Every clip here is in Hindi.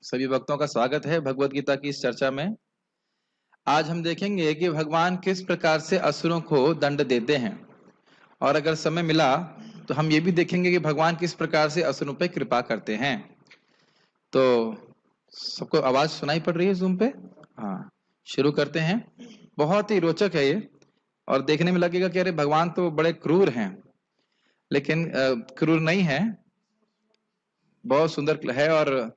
सभी भक्तों का स्वागत है भगवत गीता की इस चर्चा में। आज हम देखेंगे कि भगवान किस प्रकार से असुरों को दंड देते हैं, और अगर समय मिला तो हम ये भी देखेंगे कि भगवान किस प्रकार से असुरों पर कृपा करते हैं। तो सबको आवाज सुनाई पड़ रही है जूम पे? हाँ, शुरू करते हैं। बहुत ही रोचक है ये, और देखने में लगेगा कि अरे भगवान तो बड़े क्रूर हैं, लेकिन क्रूर नहीं है, बहुत सुंदर है। और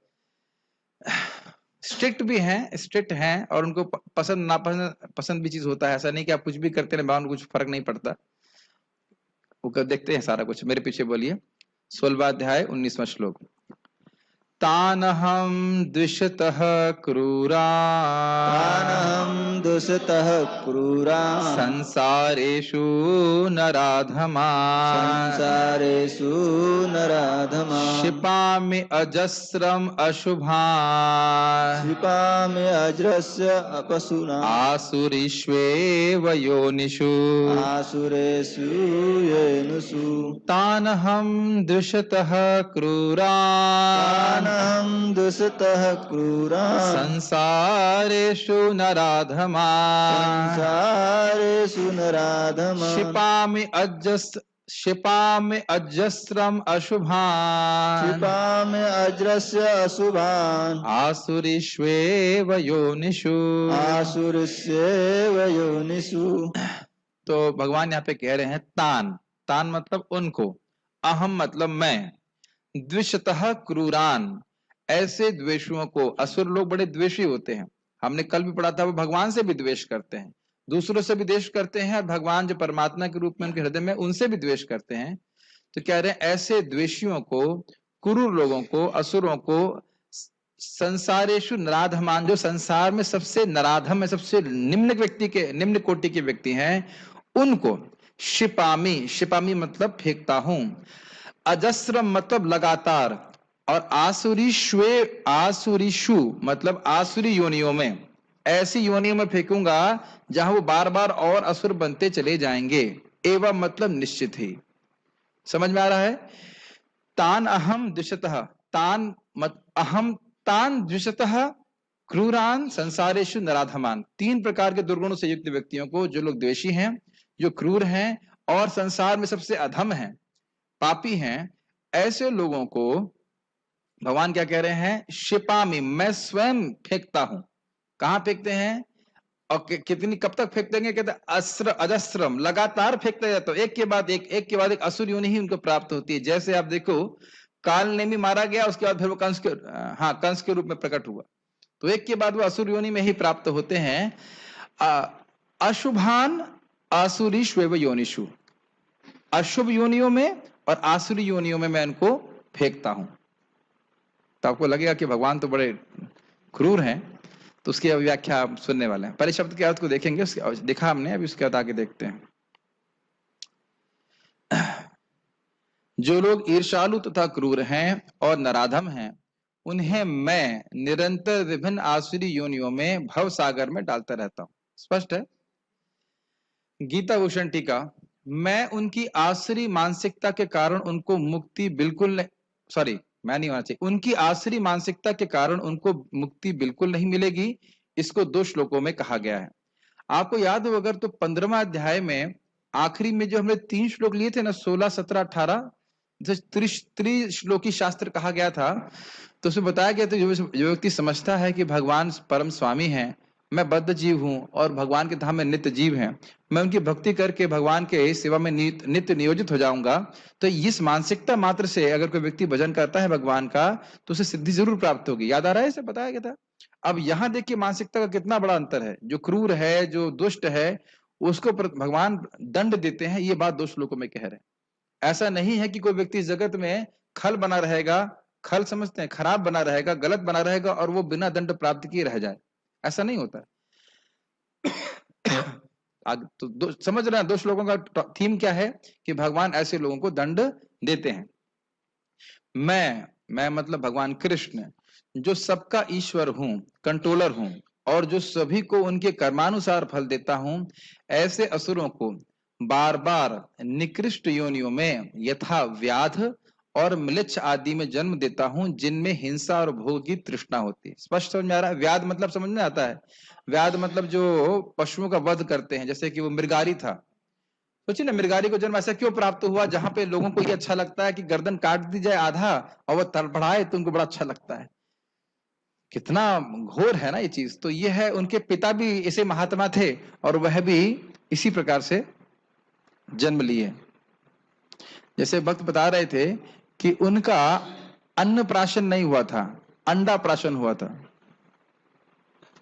स्ट्रिक्ट हैं और उनको पसंद नापसंद पसंद भी चीज होता है। ऐसा नहीं कि आप कुछ भी करते रहे, उनको कुछ फर्क नहीं पड़ता। वो देखते हैं सारा कुछ। मेरे पीछे बोलिए। 16वां अध्याय 19वां श्लोक। तानहं द्विषतः तानहं दुषतः क्रूरान् संसारेषु नराधमान् संसारेषु नराधमान् क्षिपामि अजस्रम् अशुभान् क्षिपामि अजस्र अपशूनाम् आसुरीष्वेव योनिषु आसुरेषु येनुषु तानहं द्विषतः क्रूरान् तानहं दुषतः क्रूरान् संसारेषु नराधमान् संसारेषु नराधमान् क्षिपामि अजस्रम् अशुभान् क्षिपामि अजस्र अशुभान् आसुरीष्वेव योनिषु आसुरस्येव योनिषु। तो भगवान यहाँ पे कह रहे हैं तान मतलब उनको, अहम मतलब मैं, द्विषतः क्रूरान ऐसे द्वेषुओं को। असुर लोग बड़े द्वेषी होते हैं, हमने कल भी पढ़ा था। वो भगवान से भी द्वेष करते हैं, दूसरों से भी द्वेष करते हैं, और भगवान जो परमात्मा के रूप में उनके हृदय में उनसे भी द्वेष करते हैं। तो कह रहे हैं ऐसे द्वेषियों को, क्रूर लोगों को, असुरों को संसारेषु नराधमान, जो संसार में सबसे नराधम है, सबसे निम्न कोटि के व्यक्ति हैं, उनको क्षिपामी मतलब फेंकता हूं, अजस्र मतलब लगातार, और आसुरीषु मतलब आसुरी योनियों में, ऐसी योनियों में फेंकूंगा जहां वो बार बार और असुर बनते चले जाएंगे। एवं मतलब निश्चित ही। समझ में आ रहा है? तान अहम द्विषतः, तान द्विषतः क्रूरान संसारेषु नराधमान। 3 प्रकार के दुर्गुणों से युक्त व्यक्तियों को, जो लोग द्वेषी हैं, जो क्रूर हैं और संसार में सबसे अधम हैं, पापी हैं, ऐसे लोगों को भगवान क्या कह रहे हैं? क्षिपामि, मैं स्वयं फेंकता हूं। कहां फेंकते हैं और कितनी, कब तक फेंक देंगे? कहते अजस्रम, लगातार फेंकते जाते हो, एक के बाद एक असुर योनि ही उनको प्राप्त होती है। जैसे आप देखो, काल नेमी मारा गया, उसके बाद फिर वो कंस के रूप में प्रकट हुआ, तो एक के बाद वो असुर योनि में ही प्राप्त होते हैं। अशुभान आसुरीष्वेव योनिषु, अशुभ योनियों में और आसुरी योनियों में मैं इनको फेंकता हूं। तो आपको लगेगा कि भगवान तो बड़े क्रूर हैं, तो उसकी व्याख्या आप सुनने वाले हैं। पहले शब्द के अर्थ को देखेंगे, उसके देखा हमने, अभी उसके बाद आगे देखते हैं। जो लोग ईर्ष्यालु तथा क्रूर हैं और नराधम हैं, उन्हें मैं निरंतर विभिन्न आसुरी योनियों में भव सागर में डालता रहता हूं। स्पष्ट है? गीता भूषण टीका। मैं उनकी आसुरी मानसिकता के कारण उनको मुक्ति बिल्कुल नहीं, सॉरी मैं नहीं होना चाहिए, उनकी आसुरी मानसिकता के कारण उनको मुक्ति बिल्कुल नहीं मिलेगी। इसको 2 श्लोकों में कहा गया है। आपको याद हो अगर, तो 15वां अध्याय में आखिरी में जो हमने 3 श्लोक लिए थे ना, 16, 17, 18, जो त्रिश्लोकी शास्त्र कहा गया था, तो उसमें बताया गया था जो व्यक्ति समझता है कि भगवान परम स्वामी हैं, मैं बद्ध जीव हूं और भगवान के धाम में नित्य जीव हैं, मैं उनकी भक्ति करके भगवान के सेवा में नित्य नियोजित हो जाऊंगा, तो इस मानसिकता मात्र से अगर कोई व्यक्ति भजन करता है भगवान का, तो उसे सिद्धि जरूर प्राप्त होगी। याद आ रहा है? इसे बताया गया था। अब यहां देखिए मानसिकता का कितना बड़ा अंतर है। जो क्रूर है, जो दुष्ट है, उसको भगवान दंड देते हैं। ये बात 2 श्लोकों में कह रहे हैं। ऐसा नहीं है कि कोई व्यक्ति इस जगत में खल बना रहेगा, खल समझते हैं, खराब बना रहेगा, गलत बना रहेगा, और वो बिना दंड प्राप्त किए रह जाए। ऐसा नहीं होता। तो समझ रहे हैं 2 श्लोकों का थीम क्या है? कि भगवान ऐसे लोगों को दंड देते हैं। मैं मतलब भगवान कृष्ण, जो सबका ईश्वर हूं, कंट्रोलर हूं, और जो सभी को उनके कर्मानुसार फल देता हूं, ऐसे असुरों को बार बार निकृष्ट योनियों में यथा व्याध और म्लेच्छ आदि में जन्म देता हूं जिनमें हिंसा और भोग की तृष्णा होती है। स्पष्ट समझ में आ रहा है? व्याध मतलब समझ में आता है? व्याध मतलब जो पशुओं का वध करते हैं, जैसे कि वो मृगारी था। सोचिए ना, मृगारी को जन्म ऐसा क्यों प्राप्त हुआ जहां पे लोगों को ये अच्छा लगता है कि गर्दन काट दी जाए आधा और वो तड़फड़ाए तो उनको बड़ा अच्छा लगता है। कितना घोर है ना ये चीज। तो ये है, उनके पिता भी ऐसे महात्मा थे और वह भी इसी प्रकार से जन्म लिए। जैसे भक्त बता रहे थे कि उनका अन्नप्राशन नहीं हुआ था, अंडा प्राशन हुआ था।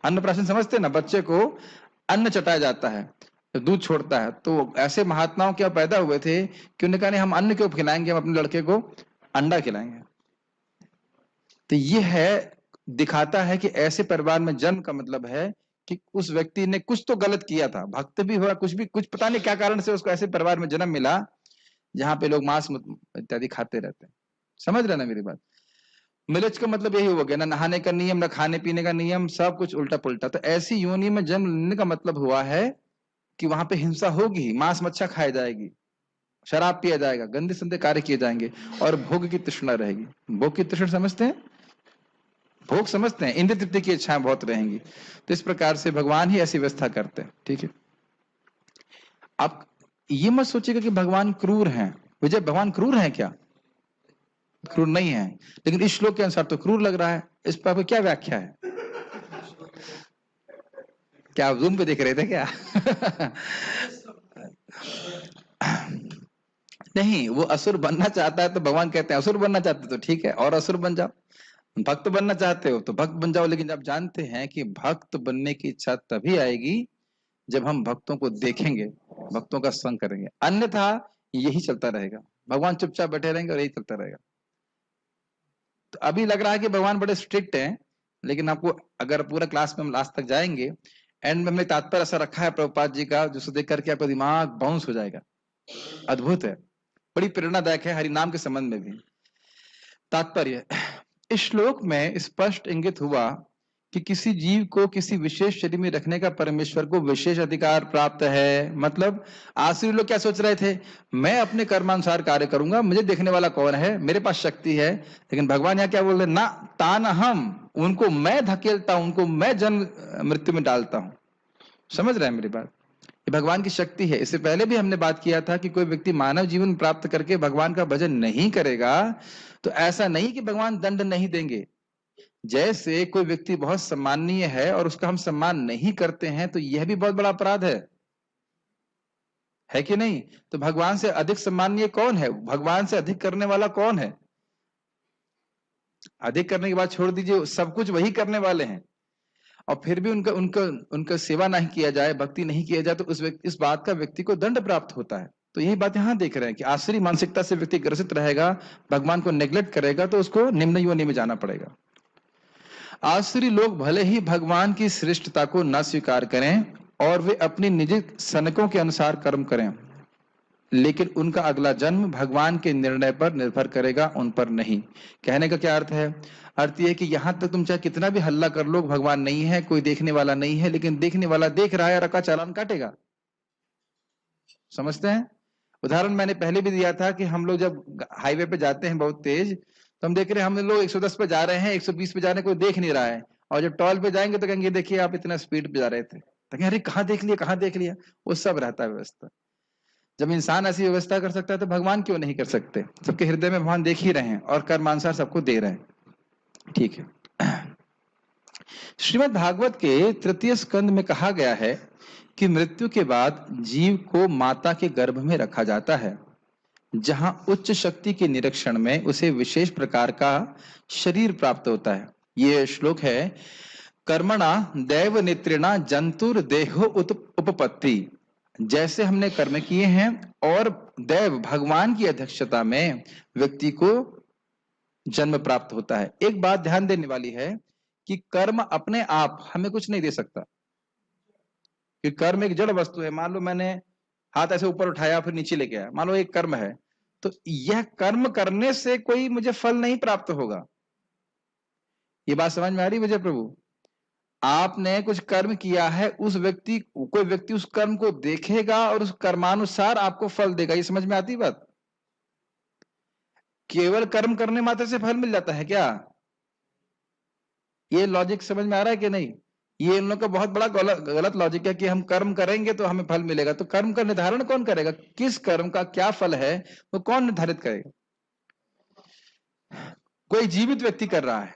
अन्नप्राशन समझते ना, बच्चे को अन्न चटाया जाता है, दूध छोड़ता है। तो ऐसे महात्माओं क्या पैदा हुए थे कि उन्होंने कहा नहीं, हम अन्न क्यों खिलाएंगे, हम अपने लड़के को अंडा खिलाएंगे। तो ये है, दिखाता है कि ऐसे परिवार में जन्म का मतलब है कि उस व्यक्ति ने कुछ तो गलत किया था, भक्त भी हुआ, कुछ भी, कुछ पता नहीं क्या कारण से उसको ऐसे परिवार में जन्म मिला जहां पे लोग मांस इत्यादि खाते रहते हैं। समझ रहे ना मेरी बात? मिलेज का मतलब यही हो गया ना, नहाने का नियम, ना खाने पीने का नियम, सब कुछ उल्टा पुल्टा। तो ऐसी योनि में जन्म लेने का मतलब हुआ है कि वहां पे हिंसा होगी, मांस मच्छा खाया जाएगी, शराब पिया जाएगा, गंदे संदे कार्य किए जाएंगे और भोग की तृष्णा रहेगी। भोग की तृष्णा समझते हैं? भोग समझते हैं, इंद्र तृप्ति की इच्छाएं बहुत रहेंगी। तो इस प्रकार से भगवान ही ऐसी व्यवस्था करते हैं। ठीक है, आप ये मत सोचिएगा कि भगवान क्रूर हैं। विजय, भगवान क्रूर हैं क्या? क्रूर नहीं है, लेकिन इस श्लोक के अनुसार तो क्रूर लग रहा है। इस पर आपकी क्या व्याख्या है? क्या आप जूम पे देख रहे थे क्या? नहीं, वो असुर बनना चाहता है तो भगवान कहते हैं असुर बनना चाहते तो ठीक है, और असुर बन जाओ। भक्त बनना चाहते हो तो भक्त बन जाओ, लेकिन आप जानते हैं कि भक्त बनने की इच्छा तभी आएगी जब हम भक्तों को देखेंगे, भक्तों का संग करेंगे, अन्यथा यही चलता रहेगा। भगवान चुपचाप बैठे रहेंगे और यही चलता रहेगा। तो अभी लग रहा है कि भगवान बड़े स्ट्रिक्ट हैं, लेकिन आपको अगर पूरा क्लास में हम लास्ट तक जाएंगे, एंड में हमने तात्पर्य ऐसा रखा है प्रभुपाद जी का, जिसको देख करके आपका दिमाग बाउंस हो जाएगा। अद्भुत है, बड़ी प्रेरणादायक है, हरि नाम के संबंध में भी। तात्पर्य, इस श्लोक में स्पष्ट इंगित हुआ कि किसी जीव को किसी विशेष शरीर में रखने का परमेश्वर को विशेष अधिकार प्राप्त है। मतलब आसुरी लोग क्या सोच रहे थे, मैं अपने कर्मानुसार कार्य करूंगा, मुझे देखने वाला कौन है, मेरे पास शक्ति है। लेकिन भगवान यहाँ क्या बोल रहे, ना तान हम, उनको मैं धकेलता हूं, उनको मैं जन्म मृत्यु में डालता हूं। समझ रहे हैं मेरी बात? ये भगवान की शक्ति है। इससे पहले भी हमने बात किया था कि कोई व्यक्ति मानव जीवन प्राप्त करके भगवान का भजन नहीं करेगा तो ऐसा नहीं कि भगवान दंड नहीं देंगे। जैसे कोई व्यक्ति बहुत सम्माननीय है और उसका हम सम्मान नहीं करते हैं तो यह भी बहुत बड़ा अपराध है कि नहीं? तो भगवान से अधिक सम्माननीय कौन है? भगवान से अधिक करने वाला कौन है? अधिक करने की बात छोड़ दीजिए, सब कुछ वही करने वाले हैं, और फिर भी उनका उनका उनका सेवा नहीं किया जाए, भक्ति नहीं किया जाए, तो इस बात का व्यक्ति को दंड प्राप्त होता है। तो यही बात यहां देख रहे हैं कि आसुरी मानसिकता से व्यक्ति ग्रसित रहेगा, भगवान को नेग्लेक्ट करेगा तो उसको निम्न योनि में जाना पड़ेगा। आसुरी लोग भले ही भगवान की श्रेष्ठता को न स्वीकार करें और वे अपनी निजी सनकों के अनुसार कर्म करें, लेकिन उनका अगला जन्म भगवान के निर्णय पर निर्भर करेगा, उन पर नहीं। कहने का क्या अर्थ है? अर्थ यह है कि यहां तक तुम चाहे कितना भी हल्ला कर लो, भगवान नहीं है, कोई देखने वाला नहीं है, लेकिन देखने वाला देख रहा है और का चालान काटेगा। समझते हैं? उदाहरण मैंने पहले भी दिया था कि हम लोग जब हाईवे पे जाते हैं बहुत तेज, तो हम देख रहे हैं हम लोग 110 पे जा रहे हैं, 120 पे जा रहे हैं, कोई देख नहीं रहा है, और जब टॉल पे जाएंगे तो कहेंगे देखिए आप इतना स्पीड पे जा रहे थे, तो कहेंगे अरे कहाँ देख लिया, कहाँ देख लिया। वो सब रहता है व्यवस्था। जब इंसान ऐसी व्यवस्था कर सकता है तो भगवान क्यों नहीं कर सकते? सबके हृदय में भगवान देख ही रहे हैं और कर्मानुसार सबको दे रहे हैं। ठीक है। श्रीमद् भागवत के तृतीय स्कंद में कहा गया है कि मृत्यु के बाद जीव को माता के गर्भ में रखा जाता है, जहां उच्च शक्ति के निरीक्षण में उसे विशेष प्रकार का शरीर प्राप्त होता है। ये श्लोक है, कर्मणा दैव नेत्रिणा जंतुर देहो उपपत्ति। जैसे हमने कर्म किए हैं और दैव भगवान की अध्यक्षता में व्यक्ति को जन्म प्राप्त होता है। एक बात ध्यान देने वाली है कि कर्म अपने आप हमें कुछ नहीं दे सकता, कि कर्म एक जड़ वस्तु है। मान लो मैंने हाथ ऐसे ऊपर उठाया फिर नीचे लेके आया, मान लो एक कर्म है, तो यह कर्म करने से कोई मुझे फल नहीं प्राप्त होगा। ये बात समझ में आ रही विजय प्रभु? आपने कुछ कर्म किया है, उस व्यक्ति कोई व्यक्ति उस कर्म को देखेगा और उस कर्मानुसार आपको फल देगा। ये समझ में आती बात? केवल कर्म करने मात्र से फल मिल जाता है क्या? ये लॉजिक समझ में आ रहा है कि नहीं? ये इन लोग का बहुत बड़ा गलत लॉजिक है कि हम कर्म करेंगे तो हमें फल मिलेगा। तो कर्म का निर्धारण कौन करेगा? किस कर्म का क्या फल है वो कौन निर्धारित करेगा? कोई जीवित व्यक्ति कर रहा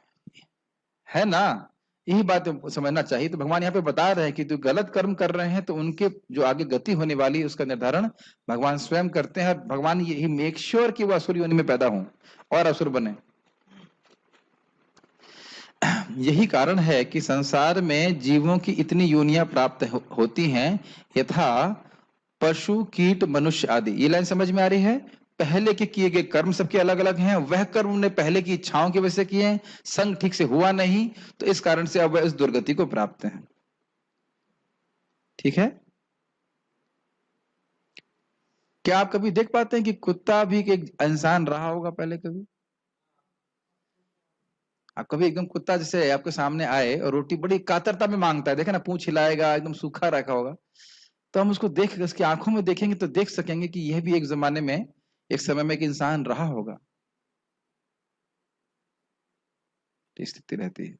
है ना? यही बात समझना चाहिए। तो भगवान यहाँ पे बता रहे हैं कि जो गलत कर्म कर रहे हैं तो उनके जो आगे गति होने वाली है उसका निर्धारण भगवान स्वयं करते हैं। और भगवान यही मेक श्योर कि वो असुर योनि में पैदा हों और असुर बने। यही कारण है कि संसार में जीवों की इतनी योनियां प्राप्त होती हैं, यथा पशु कीट मनुष्य आदि। ये लाइन समझ में आ रही है? पहले के किए गए कर्म सबके अलग अलग हैं। वह कर्म उन्होंने पहले की इच्छाओं की वजह से किए हैं, संग ठीक से हुआ नहीं, तो इस कारण से अब वह इस दुर्गति को प्राप्त हैं। ठीक है? क्या आप कभी देख पाते हैं कि कुत्ता भी एक इंसान रहा होगा पहले कभी? आप कभी एकदम कुत्ता जैसे आपके सामने आए और रोटी बड़ी कातरता में मांगता है, देखे ना, पूंछ हिलाएगा, एकदम सूखा रखा होगा, तो हम उसको देख उसकी आंखों में देखेंगे तो देख सकेंगे कि यह भी एक जमाने में, एक समय में एक इंसान रहा होगा। स्थिति रहती है।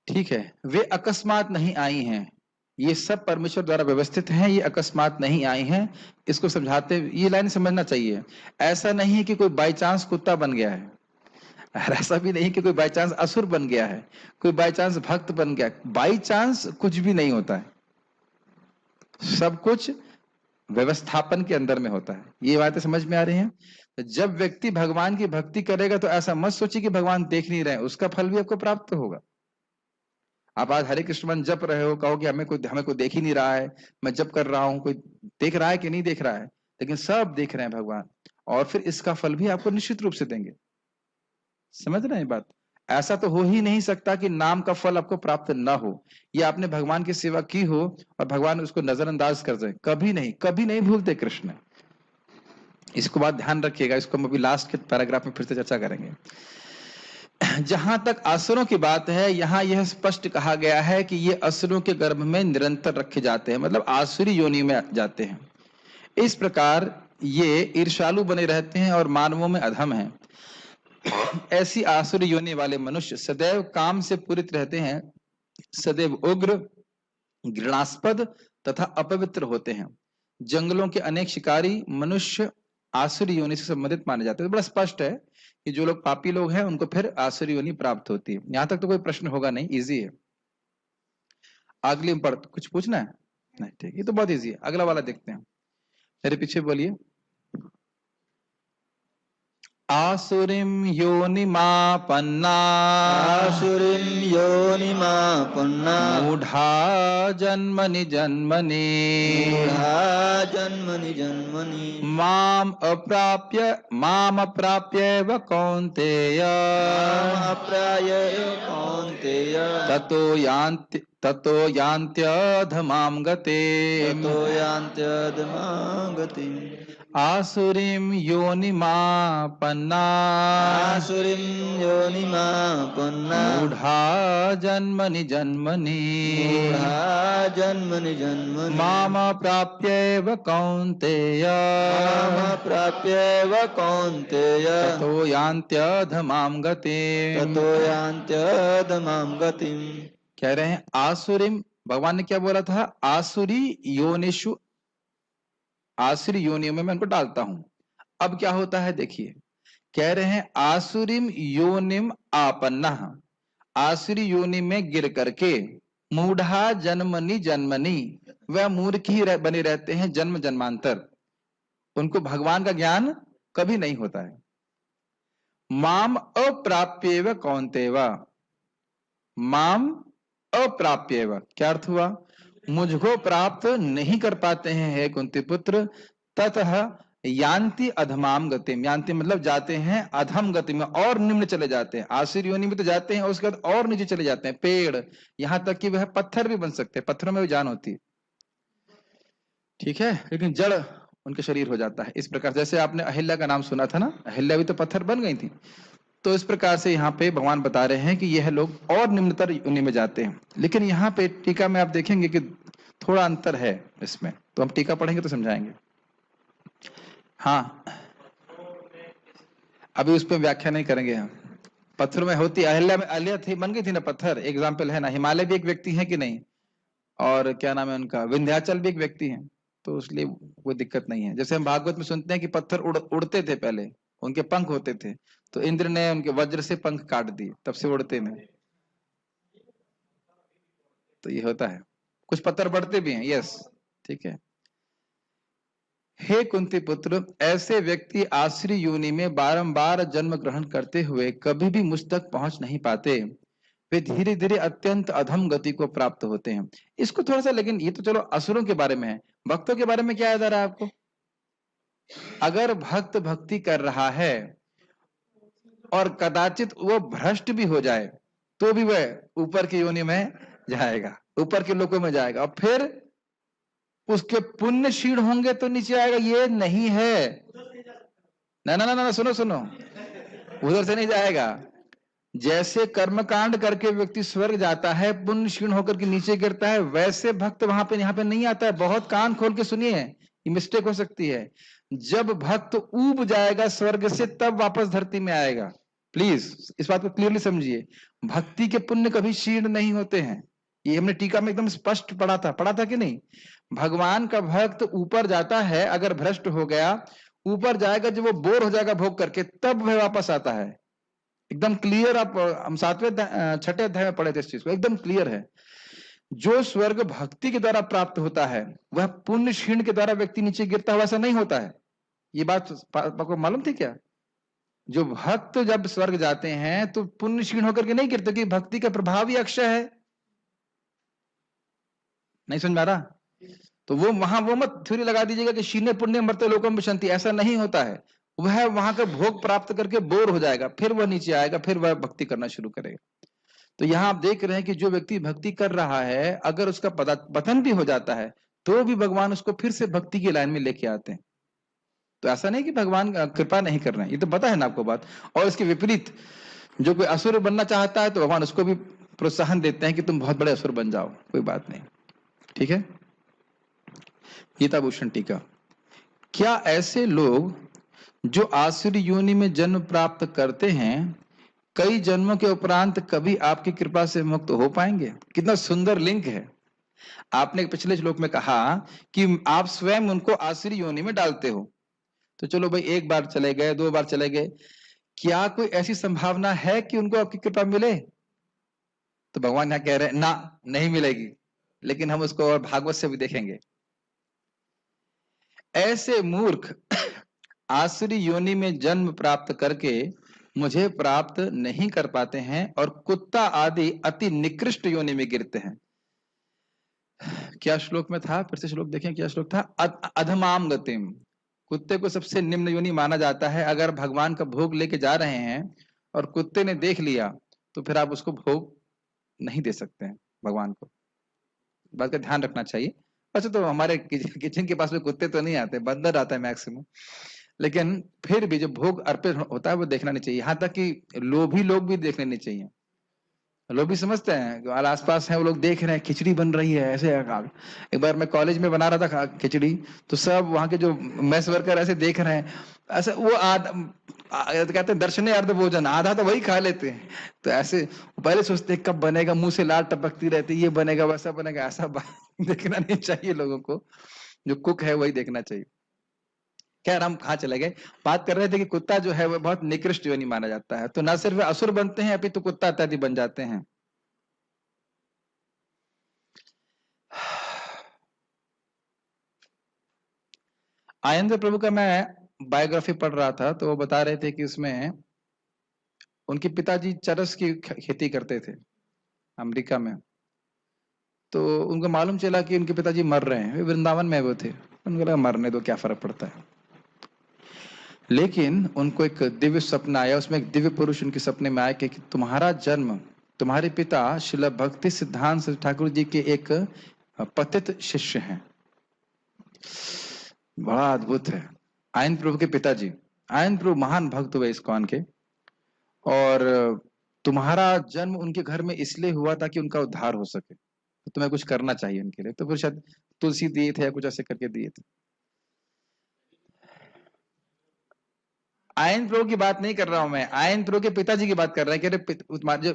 ठीक है, वे अकस्मात नहीं आई हैं, ये सब परमेश्वर द्वारा व्यवस्थित हैं, ये अकस्मात नहीं आई हैं। इसको समझाते ये लाइन समझना चाहिए। ऐसा नहीं है कि कोई बाई चांस कुत्ता बन गया है, और ऐसा भी नहीं कि कोई बाई चांस असुर बन गया है, कोई बाई चांस भक्त बन गया। बाई चांस कुछ भी नहीं होता है, सब कुछ व्यवस्थापन के अंदर में होता है। ये बातें समझ में आ रही हैं? तो जब व्यक्ति भगवान की भक्ति करेगा तो ऐसा मत सोचिए कि भगवान देख नहीं रहे, उसका फल भी आपको प्राप्त होगा। आप आज हरे कृष्ण मंत्र जप रहे हो, कहो कि हमें कोई देख ही नहीं रहा है, मैं जप कर रहा हूं, कोई देख रहा है कि नहीं देख रहा है? लेकिन सब देख रहे हैं भगवान, और फिर इसका फल भी आपको निश्चित रूप से देंगे। समझ रहे हैं बात? ऐसा तो हो ही नहीं सकता कि नाम का फल आपको प्राप्त ना हो, या आपने भगवान की सेवा की हो और भगवान उसको नजरअंदाज कर दे। कभी नहीं, कभी नहीं भूलते कृष्ण। इसको बात ध्यान रखिएगा, इसको हम अभी लास्ट के पैराग्राफ में फिर से चर्चा करेंगे। जहां तक असुरों की बात है, यहां यह स्पष्ट कहा गया है कि ये असुरों के गर्भ में निरंतर रखे जाते हैं, मतलब आसुरी योनि में जाते हैं। इस प्रकार ये ईर्ष्यालु बने रहते हैं और मानवों में अधम हैं। ऐसी आसुरी योनि वाले मनुष्य सदैव काम से पूरित रहते हैं, सदैव उग्र, घृणास्पद तथा अपवित्र होते हैं। जंगलों के अनेक शिकारी मनुष्य आसुरी योनि से संबंधित माने जाते हैं। तो बड़ा स्पष्ट है कि जो लोग पापी लोग हैं उनको फिर आसुरी योनि प्राप्त होती है। यहां तक तो कोई प्रश्न होगा नहीं, इजी है। अगली पढ़, कुछ पूछना है? नहीं, ठीक, ये तो बहुत इजी है। अगला वाला देखते हैं, मेरे पीछे बोलिए। आसुरीं योनिमापन्ना आसुरीं योनिमापन्ना मूढ़ा जन्मनि जन्मनि मूढ़ा जन्मनि जन्मनि माम अप्राप्यैव कौन्तेय मामप्राप्य कौन्तेय ततो यान्त्यधमां गतिम् ततो यान्त्यधमां गतिम्। आसुरीं योनिमापन्ना आसुरीं योनिमापन्ना मूढ़ा जन्मनि जन्मनि मूढ़ा जन्मनि जन्मनि मामप्राप्यैव कौन्तेय मामप्राप्यैव कौन्तेय ततो यान्त्यधमां गतिम्। ततो यान्त्यधमां गतिम्। कह रहे हैं आसुरीम, भगवान ने क्या बोला था? आसुरी योनिषु, आसुरी योनियों में मैं उनको डालता हूं। अब क्या होता है देखिए, कह रहे हैं आसुरीम योनिम आपन्ना, आसुरी योनि में गिर करके मूढ़ा जन्मनि जन्मनि, वह मूर्ख ही बने रहते हैं जन्म जन्मांतर, उनको भगवान का ज्ञान कभी नहीं होता है। माम अप्राप्येव कौन्तेय, माम अप्राप्येव क्या अर्थ हुआ? मुझको प्राप्त नहीं कर पाते हैं हे कुंती पुत्र। ततः यान्ति अधमाम गतिम, यान्ति मतलब जाते हैं, अधम गति में और निम्न चले जाते हैं। आसुरी योनि में तो जाते हैं, उसके बाद और नीचे चले जाते हैं, पेड़, यहां तक कि वह पत्थर भी बन सकते हैं, पत्थरों में भी जान होती है। ठीक है, लेकिन जड़ उनके शरीर हो जाता है। इस प्रकार जैसे आपने अहिल्या का नाम सुना था ना, अहिल्या भी तो पत्थर बन गई थी। तो इस प्रकार से यहाँ पे भगवान बता रहे हैं कि यह लोग और निम्नतर योनि में जाते हैं। लेकिन यहाँ पे टीका में आप देखेंगे कि थोड़ा अंतर है इसमें, तो हम टीका पढ़ेंगे तो समझाएंगे। हाँ, अभी उस पर व्याख्या नहीं करेंगे हम। पत्थरों में होती अहिल्या में, अहिल्या थी, बन गई थी ना पत्थर, एग्जाम्पल है ना। हिमालय भी एक व्यक्ति है कि नहीं, और क्या नाम है उनका, विंध्याचल भी एक व्यक्ति है। तो इसलिए कोई दिक्कत नहीं है। जैसे हम भागवत में सुनते हैं कि पत्थर उड़ते थे पहले, उनके पंख होते थे, तो इंद्र ने उनके वज्र से पंख काट दिए, तब से उड़ते नहीं। तो ये होता है, कुछ पत्थर बढ़ते भी हैं, यस, ठीक है। हे कुंती पुत्र, ऐसे व्यक्ति आसुरी योनि में बारंबार जन्म ग्रहण करते हुए कभी भी मुझ तक पहुंच नहीं पाते। वे धीरे धीरे अत्यंत अधम गति को प्राप्त होते हैं। इसको थोड़ा सा, लेकिन ये तो चलो असुरों के बारे में है, भक्तों के बारे में क्या याद आ रहा है आपको? अगर भक्त भक्ति कर रहा है और कदाचित वो भ्रष्ट भी हो जाए, तो भी वह ऊपर की योनि में जाएगा, ऊपर के लोकों में जाएगा, और फिर उसके पुण्य क्षीण होंगे तो नीचे आएगा। ये नहीं है, ना ना ना ना, सुनो सुनो, उधर से नहीं जाएगा। जैसे कर्मकांड करके व्यक्ति स्वर्ग जाता है, पुण्य क्षीण होकर के नीचे गिरता है, वैसे भक्त वहां पे यहाँ पे नहीं आता है। बहुत कान खोल के सुनिए, ये मिस्टेक हो सकती है। जब भक्त ऊब जाएगा स्वर्ग से, तब वापस धरती में आएगा। प्लीज इस बात को क्लियरली समझिए, भक्ति के पुण्य कभी क्षीण नहीं होते हैं। ये हमने टीका में एकदम स्पष्ट पढ़ा था कि नहीं? भगवान का भक्त ऊपर जाता है, अगर भ्रष्ट हो गया, ऊपर जाएगा, जब वो बोर हो जाएगा भोग करके, तब वह वापस आता है। एकदम क्लियर, आप हम छठे अध्याय में पढ़े थे इस चीज को, एकदम क्लियर है। जो स्वर्ग भक्ति के द्वारा प्राप्त होता है, वह पुण्य क्षीण के द्वारा व्यक्ति नीचे गिरता हुआ ऐसा नहीं होता है। ये बात आपको मालूम थी क्या? जो भक्त जब स्वर्ग जाते हैं तो पुण्य क्षीण होकर के नहीं गिरते, क्योंकि भक्ति का प्रभाव ही अक्षय है। नहीं समझ में आ रहा? तो वो वहां वो मत थ्योरी लगा दीजिएगा कि क्षीणे पुण्य मर्त्य लोकम विशंति, ऐसा नहीं होता है। वह वहां का भोग प्राप्त करके बोर हो जाएगा, फिर वह नीचे आएगा, फिर वह भक्ति करना शुरू करेगा। तो यहाँ आप देख रहे हैं कि जो व्यक्ति भक्ति कर रहा है, अगर उसका पतन भी हो जाता है, तो भी भगवान उसको फिर से भक्ति की लाइन में लेके आते हैं। तो ऐसा नहीं कि भगवान कृपा नहीं कर रहे हैं, ये तो पता है ना आपको बात। और इसके विपरीत, जो कोई असुर बनना चाहता है, तो भगवान उसको भी प्रोत्साहन देते हैं कि तुम बहुत बड़े असुर बन जाओ, कोई बात नहीं, ठीक है। गीताभूषण टीका। क्या ऐसे लोग जो आसुरी योनि में जन्म प्राप्त करते हैं, कई जन्मों के उपरांत कभी आपकी कृपा से मुक्त हो पाएंगे? कितना सुंदर लिंक है। आपने पिछले श्लोक में कहा कि आप स्वयं उनको आसुरी योनि में डालते हो। तो चलो भाई, एक बार चले गए, दो बार चले गए, क्या कोई ऐसी संभावना है कि उनको आपकी कृपा मिले? तो भगवान यहाँ कह रहे हैं ना, नहीं मिलेगी। लेकिन हम उसको और भागवत से भी देखेंगे। ऐसे मूर्ख आसुरी योनि में जन्म प्राप्त करके मुझे प्राप्त नहीं कर पाते हैं, और कुत्ता आदि अति निकृष्ट योनि में गिरते हैं। क्या श्लोक में था? फिर से श्लोक देखें, क्या श्लोक था? अधमाम गतिम। कुत्ते को सबसे निम्न योनि माना जाता है। अगर भगवान का भोग लेके जा रहे हैं और कुत्ते ने देख लिया, तो फिर आप उसको भोग नहीं दे सकते हैं भगवान को। बात का ध्यान रखना चाहिए। अच्छा, तो हमारे किचन के पास में कुत्ते तो नहीं आते, बंदर आता है मैक्सिमम, लेकिन फिर भी जो भोग अर्पित होता है वो देखना नहीं चाहिए। यहाँ तक कि लोभी लोग भी देखने नहीं चाहिए। लोग भी समझते हैं कि आसपास है, वो लोग देख रहे हैं खिचड़ी बन रही है ऐसे। एक बार मैं कॉलेज में बना रहा था खिचड़ी, तो सब वहां के जो मेस वर्कर ऐसे देख रहे हैं, ऐसे वो कहते हैं दर्शने अर्ध भोजन, आधा तो वही खा लेते हैं। तो ऐसे पहले सोचते हैं कब बनेगा, मुंह से लाल टपकती रहती, ये बनेगा वैसा बनेगा, ऐसा देखना नहीं चाहिए लोगों को। जो कुक है वही देखना चाहिए। खैर, हम कहाँ चले गए? बात कर रहे थे कि कुत्ता जो है वो बहुत निकृष्ट योनि माना जाता है। तो न सिर्फ असुर बनते हैं, अभी तो कुत्ता इत्यादि बन जाते हैं। आनंद प्रभु का मैं बायोग्राफी पढ़ रहा था, तो वो बता रहे थे कि उसमें उनके पिताजी चरस की खेती करते थे अमेरिका में। तो उनको मालूम चला कि उनके पिताजी मर रहे हैं, वे वृंदावन में वो थे। उनको लगा मरने दो, क्या फर्क पड़ता है। लेकिन उनको एक दिव्य सपना आया, उसमें एक दिव्य पुरुष उनके सपने में आया कि तुम्हारा जन्म, तुम्हारे पिता श्रील भक्ति सिद्धांत ठाकुर जी के एक पतित शिष्य हैं। बड़ा अद्भुत है। आनंद प्रभु के पिताजी, आनंद प्रभु महान भक्त हुए इस्कॉन के, और तुम्हारा जन्म उनके घर में इसलिए हुआ ताकि उनका उद्धार हो सके, तो तुम्हें कुछ करना चाहिए उनके लिए। तो फिर शायद तुलसी दिए थे या कुछ ऐसे करके दिए थे। आयन प्रो की बात नहीं कर रहा हूं मैं, आयन प्रो के पिताजी की बात कर रहे हैं कि जो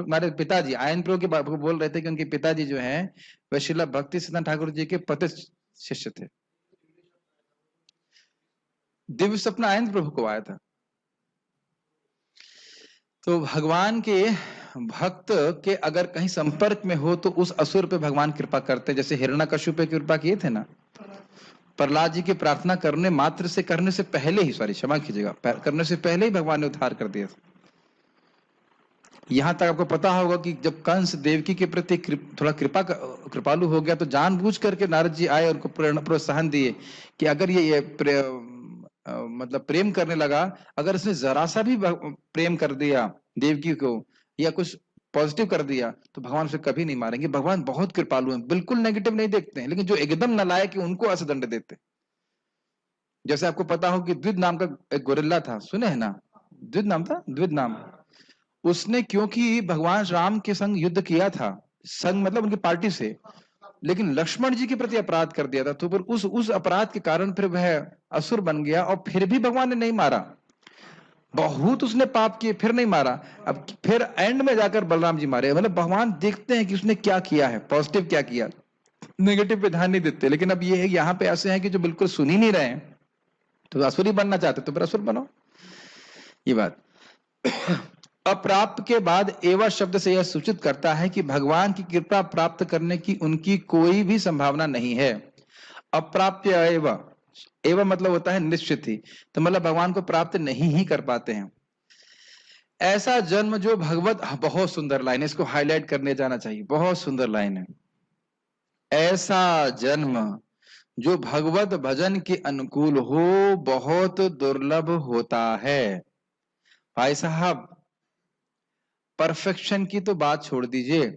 हमारे पिताजी आयन प्रो के बोल रहे थे कि उनके पिताजी जो हैं वह श्रीला भक्ति सिद्धांत ठाकुर जी के प्रतिष्ठित शिष्य थे। दिव्य सपना आयन प्रभु को आया था। तो भगवान के भक्त के अगर कहीं संपर्क में हो तो उस असुर पे भगवान कृपा करते हैं, जैसे हिरण्यकश्यप पे कृपा किए थे ना। प्रहलाद जी की प्रार्थना करने मात्र से, करने से पहले ही, सॉरी क्षमा कीजिएगा, करने से पहले ही भगवान ने उद्धार कर दिया। यहां तक आपको पता होगा कि जब कंस देवकी के प्रति थोड़ा कृपालु हो गया तो जानबूझ करके नारद जी आए और उनको प्रोत्साहन दिए कि अगर ये मतलब प्रेम करने लगा, अगर इसने जरा सा भी प्रेम कर दिया देवकी को या कुछ पॉजिटिव कर दिया तो भगवान उसे कभी नहीं मारेंगे। भगवान बहुत कृपालु हैं, बिल्कुल नेगेटिव नहीं देखते हैं, लेकिन जो एकदम नालायक है उनको ऐसा दंड देते हैं। जैसे आपको पता हो कि द्विद नाम का एक गोरिल्ला था, सुने हैं ना? द्विद नाम था, द्विद नाम। उसने क्योंकि भगवान राम के संग युद्ध किया था, संग मतलब उनकी पार्टी से, लेकिन लक्ष्मण जी के प्रति अपराध कर दिया था, तो फिर उस अपराध के कारण फिर वह असुर बन गया और फिर भी भगवान ने नहीं मारा। बहुत उसने पाप किए फिर नहीं मारा। अब फिर एंड में जाकर बलराम जी मारे। मतलब भगवान देखते हैं कि उसने क्या किया है, पॉजिटिव क्या किया, नेगेटिव पे ध्यान नहीं देते। लेकिन अब ये है कि यहाँ पे ऐसे हैं कि जो बिल्कुल सुन ही नहीं रहे हैं, तो असुर ही बनना चाहते तो फिर असुर बनो, ये बात। अप्राप्त के बाद एवं शब्द से यह सूचित करता है कि भगवान की कृपा प्राप्त करने की उनकी कोई भी संभावना नहीं है। अप्राप्य एवं मतलब होता है निश्चित ही, तो मतलब भगवान को प्राप्त नहीं ही कर पाते हैं। ऐसा जन्म जो भगवत, बहुत सुंदर लाइन है, इसको हाईलाइट करने जाना चाहिए, बहुत सुंदर लाइन है। ऐसा जन्म जो भगवत भजन के अनुकूल हो बहुत दुर्लभ होता है। भाई साहब, परफेक्शन की तो बात छोड़ दीजिए,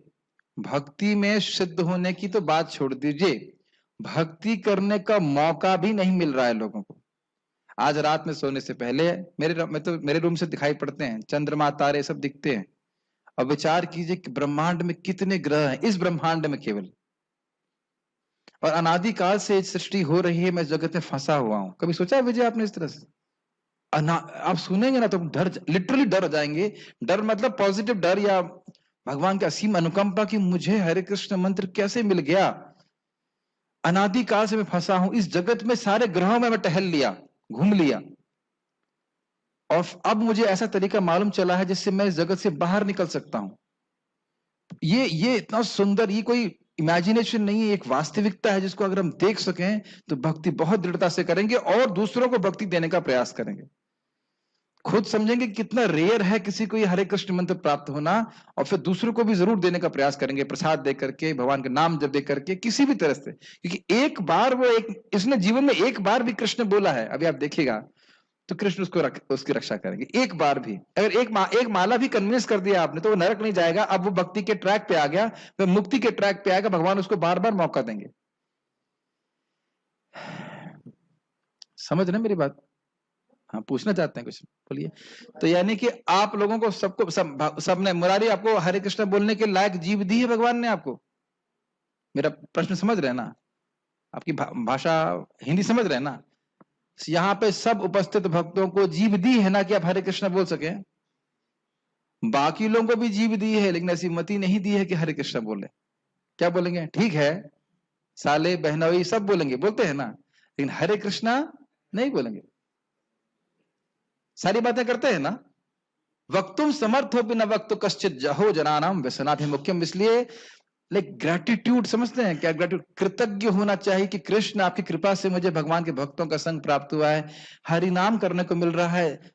भक्ति में सिद्ध होने की तो बात छोड़ दीजिए, भक्ति करने का मौका भी नहीं मिल रहा है लोगों को। आज रात में सोने से पहले मेरे रूम से दिखाई पड़ते हैं चंद्रमा तारे सब दिखते हैं। अब विचार कीजिए कि ब्रह्मांड में कितने ग्रह हैं, इस ब्रह्मांड में केवल, और अनादिकाल से सृष्टि हो रही है, मैं जगत में फंसा हुआ हूं। कभी सोचा विजय आपने इस तरह से? आप सुनेंगे ना तो लिटरली डर हो जाएंगे। डर मतलब पॉजिटिव डर, या भगवान की असीम अनुकंपा कि मुझे हरे कृष्ण मंत्र कैसे मिल गया, अनादिकाल से मैं फंसा हूं इस जगत में, सारे ग्रहों में मैं टहल लिया, घूम लिया, और अब मुझे ऐसा तरीका मालूम चला है जिससे मैं इस जगत से बाहर निकल सकता हूं। ये इतना सुंदर, ये कोई इमेजिनेशन नहीं है, एक वास्तविकता है जिसको अगर हम देख सकें तो भक्ति बहुत दृढ़ता से करेंगे और दूसरों को भक्ति देने का प्रयास करेंगे। खुद समझेंगे कितना रेयर है किसी को ये हरे कृष्ण मंत्र प्राप्त होना, और फिर दूसरों को भी जरूर देने का प्रयास करेंगे, प्रसाद दे करके, भगवान का नाम जब दे करके, किसी भी तरह से। क्योंकि एक बार इसने जीवन में एक बार भी कृष्ण बोला है, अभी आप देखिएगा, तो कृष्ण उसकी रक्षा करेंगे। एक बार भी अगर एक माला भी कन्विंस कर दिया आपने तो वो नरक नहीं जाएगा, अब वो भक्ति के ट्रैक पे आ गया, वह मुक्ति के ट्रैक पे आएगा, भगवान उसको बार बार मौका देंगे। समझ रहे मेरी बात? हाँ, पूछना चाहते हैं कुछ, बोलिए। तो यानी कि आप लोगों को सबको सबने मुरारी आपको हरे कृष्ण बोलने के लायक जीव दी है भगवान ने आपको। मेरा प्रश्न समझ रहे हैं ना? आपकी भाषा हिंदी समझ रहे हैं ना? यहाँ पे सब उपस्थित भक्तों को जीव दी है ना कि आप हरे कृष्ण बोल सके। बाकी लोगों को भी जीव दी है, लेकिन ऐसी मति नहीं दी है कि हरे कृष्ण बोले। क्या बोलेंगे? ठीक है, साले बहनोई सब बोलेंगे, बोलते हैं ना, लेकिन हरे कृष्णा नहीं बोलेंगे। सारी बातें करते हैं ना। वक्तुम समर्थो बिना वक्त कश्चित जहो जनानाम व्यसनाभिमुख्यम, इसलिए लाइक ग्रेटिट्यूड, समझते हैं क्या ग्रेटिट्यूड? कृतज्ञ होना चाहिए कि कृष्ण आपकी कृपा से मुझे भगवान के भक्तों का संग प्राप्त हुआ है, हरि नाम करने को मिल रहा है।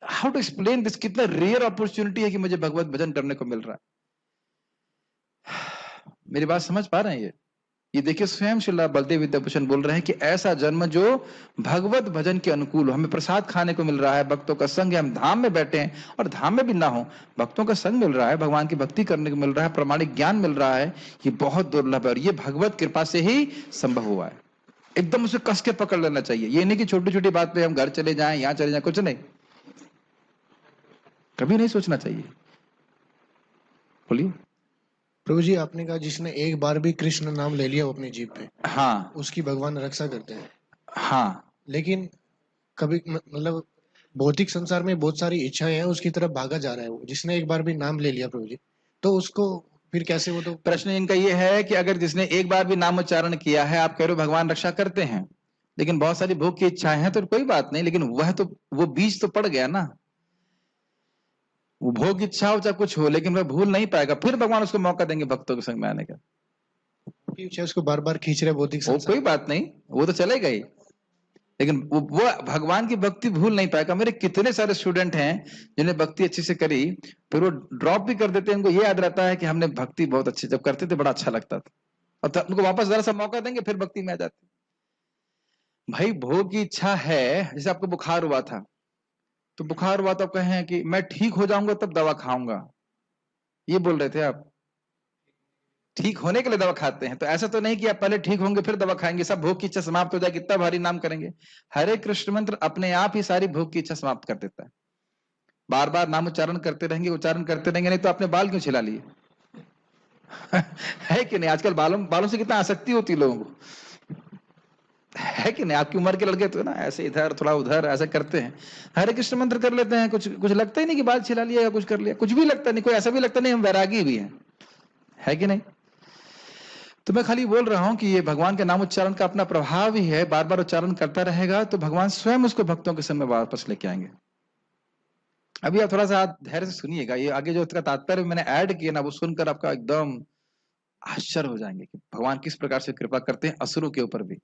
हाउ टू एक्सप्लेन दिस, कितना रेयर अपॉर्चुनिटी है कि मुझे भगवत भजन करने को मिल रहा है। मेरी बात समझ पा रहे हैं? ये देखिए स्वयं श्रील बलदेव विद्याभूषण बोल रहे हैं कि ऐसा जन्म जो भगवत भजन के अनुकूल हो, हमें प्रसाद खाने को मिल रहा है, भक्तों का संग है, हम धाम में बैठे हैं और धाम में भी ना हो, भक्तों का संग मिल रहा है, भगवान की भक्ति करने को मिल रहा है, प्रमाणिक ज्ञान मिल रहा है, ये बहुत दुर्लभ है और ये भगवत कृपा से ही संभव हुआ है। एकदम उसे कस के पकड़ लेना चाहिए। ये नहीं कि छोटी छोटी बात पे हम घर चले जाएं, यहां चले जाएं, कुछ नहीं, कभी नहीं सोचना चाहिए। बोलिए। प्रभु जी, आपने कहा जिसने एक बार भी कृष्ण नाम ले लिया वो अपनी जीभ पे, हाँ, उसकी भगवान रक्षा करते हैं। हाँ, लेकिन कभी मतलब भौतिक संसार में बहुत सारी इच्छाएं हैं, उसकी तरफ भागा जा रहा है वो, जिसने एक बार भी नाम ले लिया प्रभु जी, तो उसको फिर कैसे वो तो प्रश्न इनका ये है कि अगर जिसने एक बार भी नाम उच्चारण किया है, आप कह रहे हो भगवान रक्षा करते हैं, लेकिन बहुत सारी भोग की इच्छाएं हैं, तो कोई बात नहीं, लेकिन वो बीज तो पड़ गया ना। वो भोग इच्छा हो चाहे कुछ हो, लेकिन वह भूल नहीं पाएगा, फिर भगवान उसको मौका देंगे भक्तों के संग में आने का। इच्छा उसको बार बार खींच रहे भौतिक वो संसार। कोई बात नहीं, वो तो चलेगा ही, लेकिन वो भगवान की भक्ति भूल नहीं पाएगा। मेरे कितने सारे स्टूडेंट हैं जिन्हें भक्ति अच्छी से करी, फिर वो ड्रॉप भी कर देते हैं। उनको ये याद रहता है कि हमने भक्ति बहुत अच्छी जब करते थे, बड़ा अच्छा लगता था, और तब उनको वापस जरा सा मौका देंगे, फिर भक्ति में आ जाते। भाई भोग की इच्छा है, जैसे आपको बुखार हुआ था, तो बुखार हुआ तो कहें कि मैं ठीक हो जाऊंगा तब दवा खाऊंगा, ये बोल रहे थे आप। ठीक होने के लिए दवा खाते हैं, तो ऐसा तो नहीं कि आप पहले ठीक होंगे फिर दवा खाएंगे, सब भोग की इच्छा समाप्त हो जाए, कितना भारी नाम करेंगे। हरे कृष्ण मंत्र अपने आप ही सारी भोग की इच्छा समाप्त कर देता है। बार बार नाम उच्चारण करते रहेंगे, नहीं तो आपने बाल क्यों छिला लिए? है कि नहीं? आजकल बालों से कितना आसक्ति होती है लोगों को, है कि नहीं? आपकी उम्र के लड़के तो ना ऐसे इधर थोड़ा उधर ऐसे करते हैं, हरे कृष्ण मंत्र कर लेते हैं, कुछ लगता ही नहीं कि बाल छिला लिया या कुछ कर लिया, कुछ भी लगता नहीं, कोई ऐसा भी लगता नहीं हम वैरागी भी हैं, है कि नहीं? तो मैं खाली बोल रहा हूं कि ये भगवान के नाम उच्चारण का अपना प्रभाव ही है, बार बार उच्चारण करता रहेगा तो भगवान स्वयं उसको भक्तों के समय वापस लेके आएंगे। अभी आप थोड़ा सा धैर्य से सुनिएगा, ये आगे जो इसका तात्पर्य मैंने ऐड किया ना, वो सुनकर आपका एकदम आश्चर्य हो जाएंगे कि भगवान किस प्रकार से कृपा करते हैं असुरों के ऊपर भी।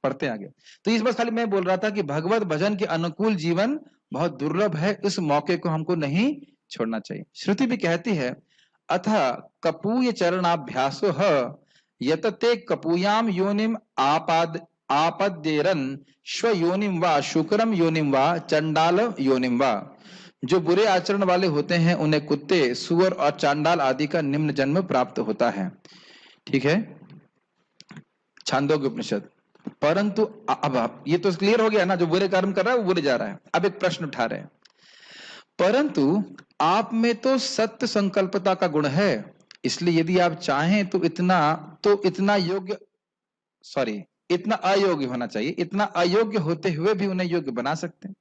पढ़ते आगे। तो इस बार खाली मैं बोल रहा था कि भगवत भजन के अनुकूल जीवन बहुत दुर्लभ है, इस मौके को हमको नहीं छोड़ना चाहिए। श्रुति भी कहती है, अथ कपूय चरणाभ्यासो यतते कपूयाम योनिम आपद्येरन श्व योनिम वा शुक्रम योनिम वा चंडाल योनिम वा। जो बुरे आचरण वाले होते हैं उन्हें कुत्ते, सुअर और चांडाल आदि का निम्न जन्म प्राप्त होता है। ठीक है, छांदोग्य उपनिषद। परंतु अब ये तो क्लियर हो गया ना, जो बुरे कर्म कर रहा है वो बुरे जा रहा है। अब एक प्रश्न उठा रहे हैं, परंतु आप में तो सत्य संकल्पता का गुण है, इसलिए यदि आप चाहें तो इतना योग्य, सॉरी इतना अयोग्य होना चाहिए, इतना अयोग्य होते हुए भी उन्हें योग्य बना सकते हैं।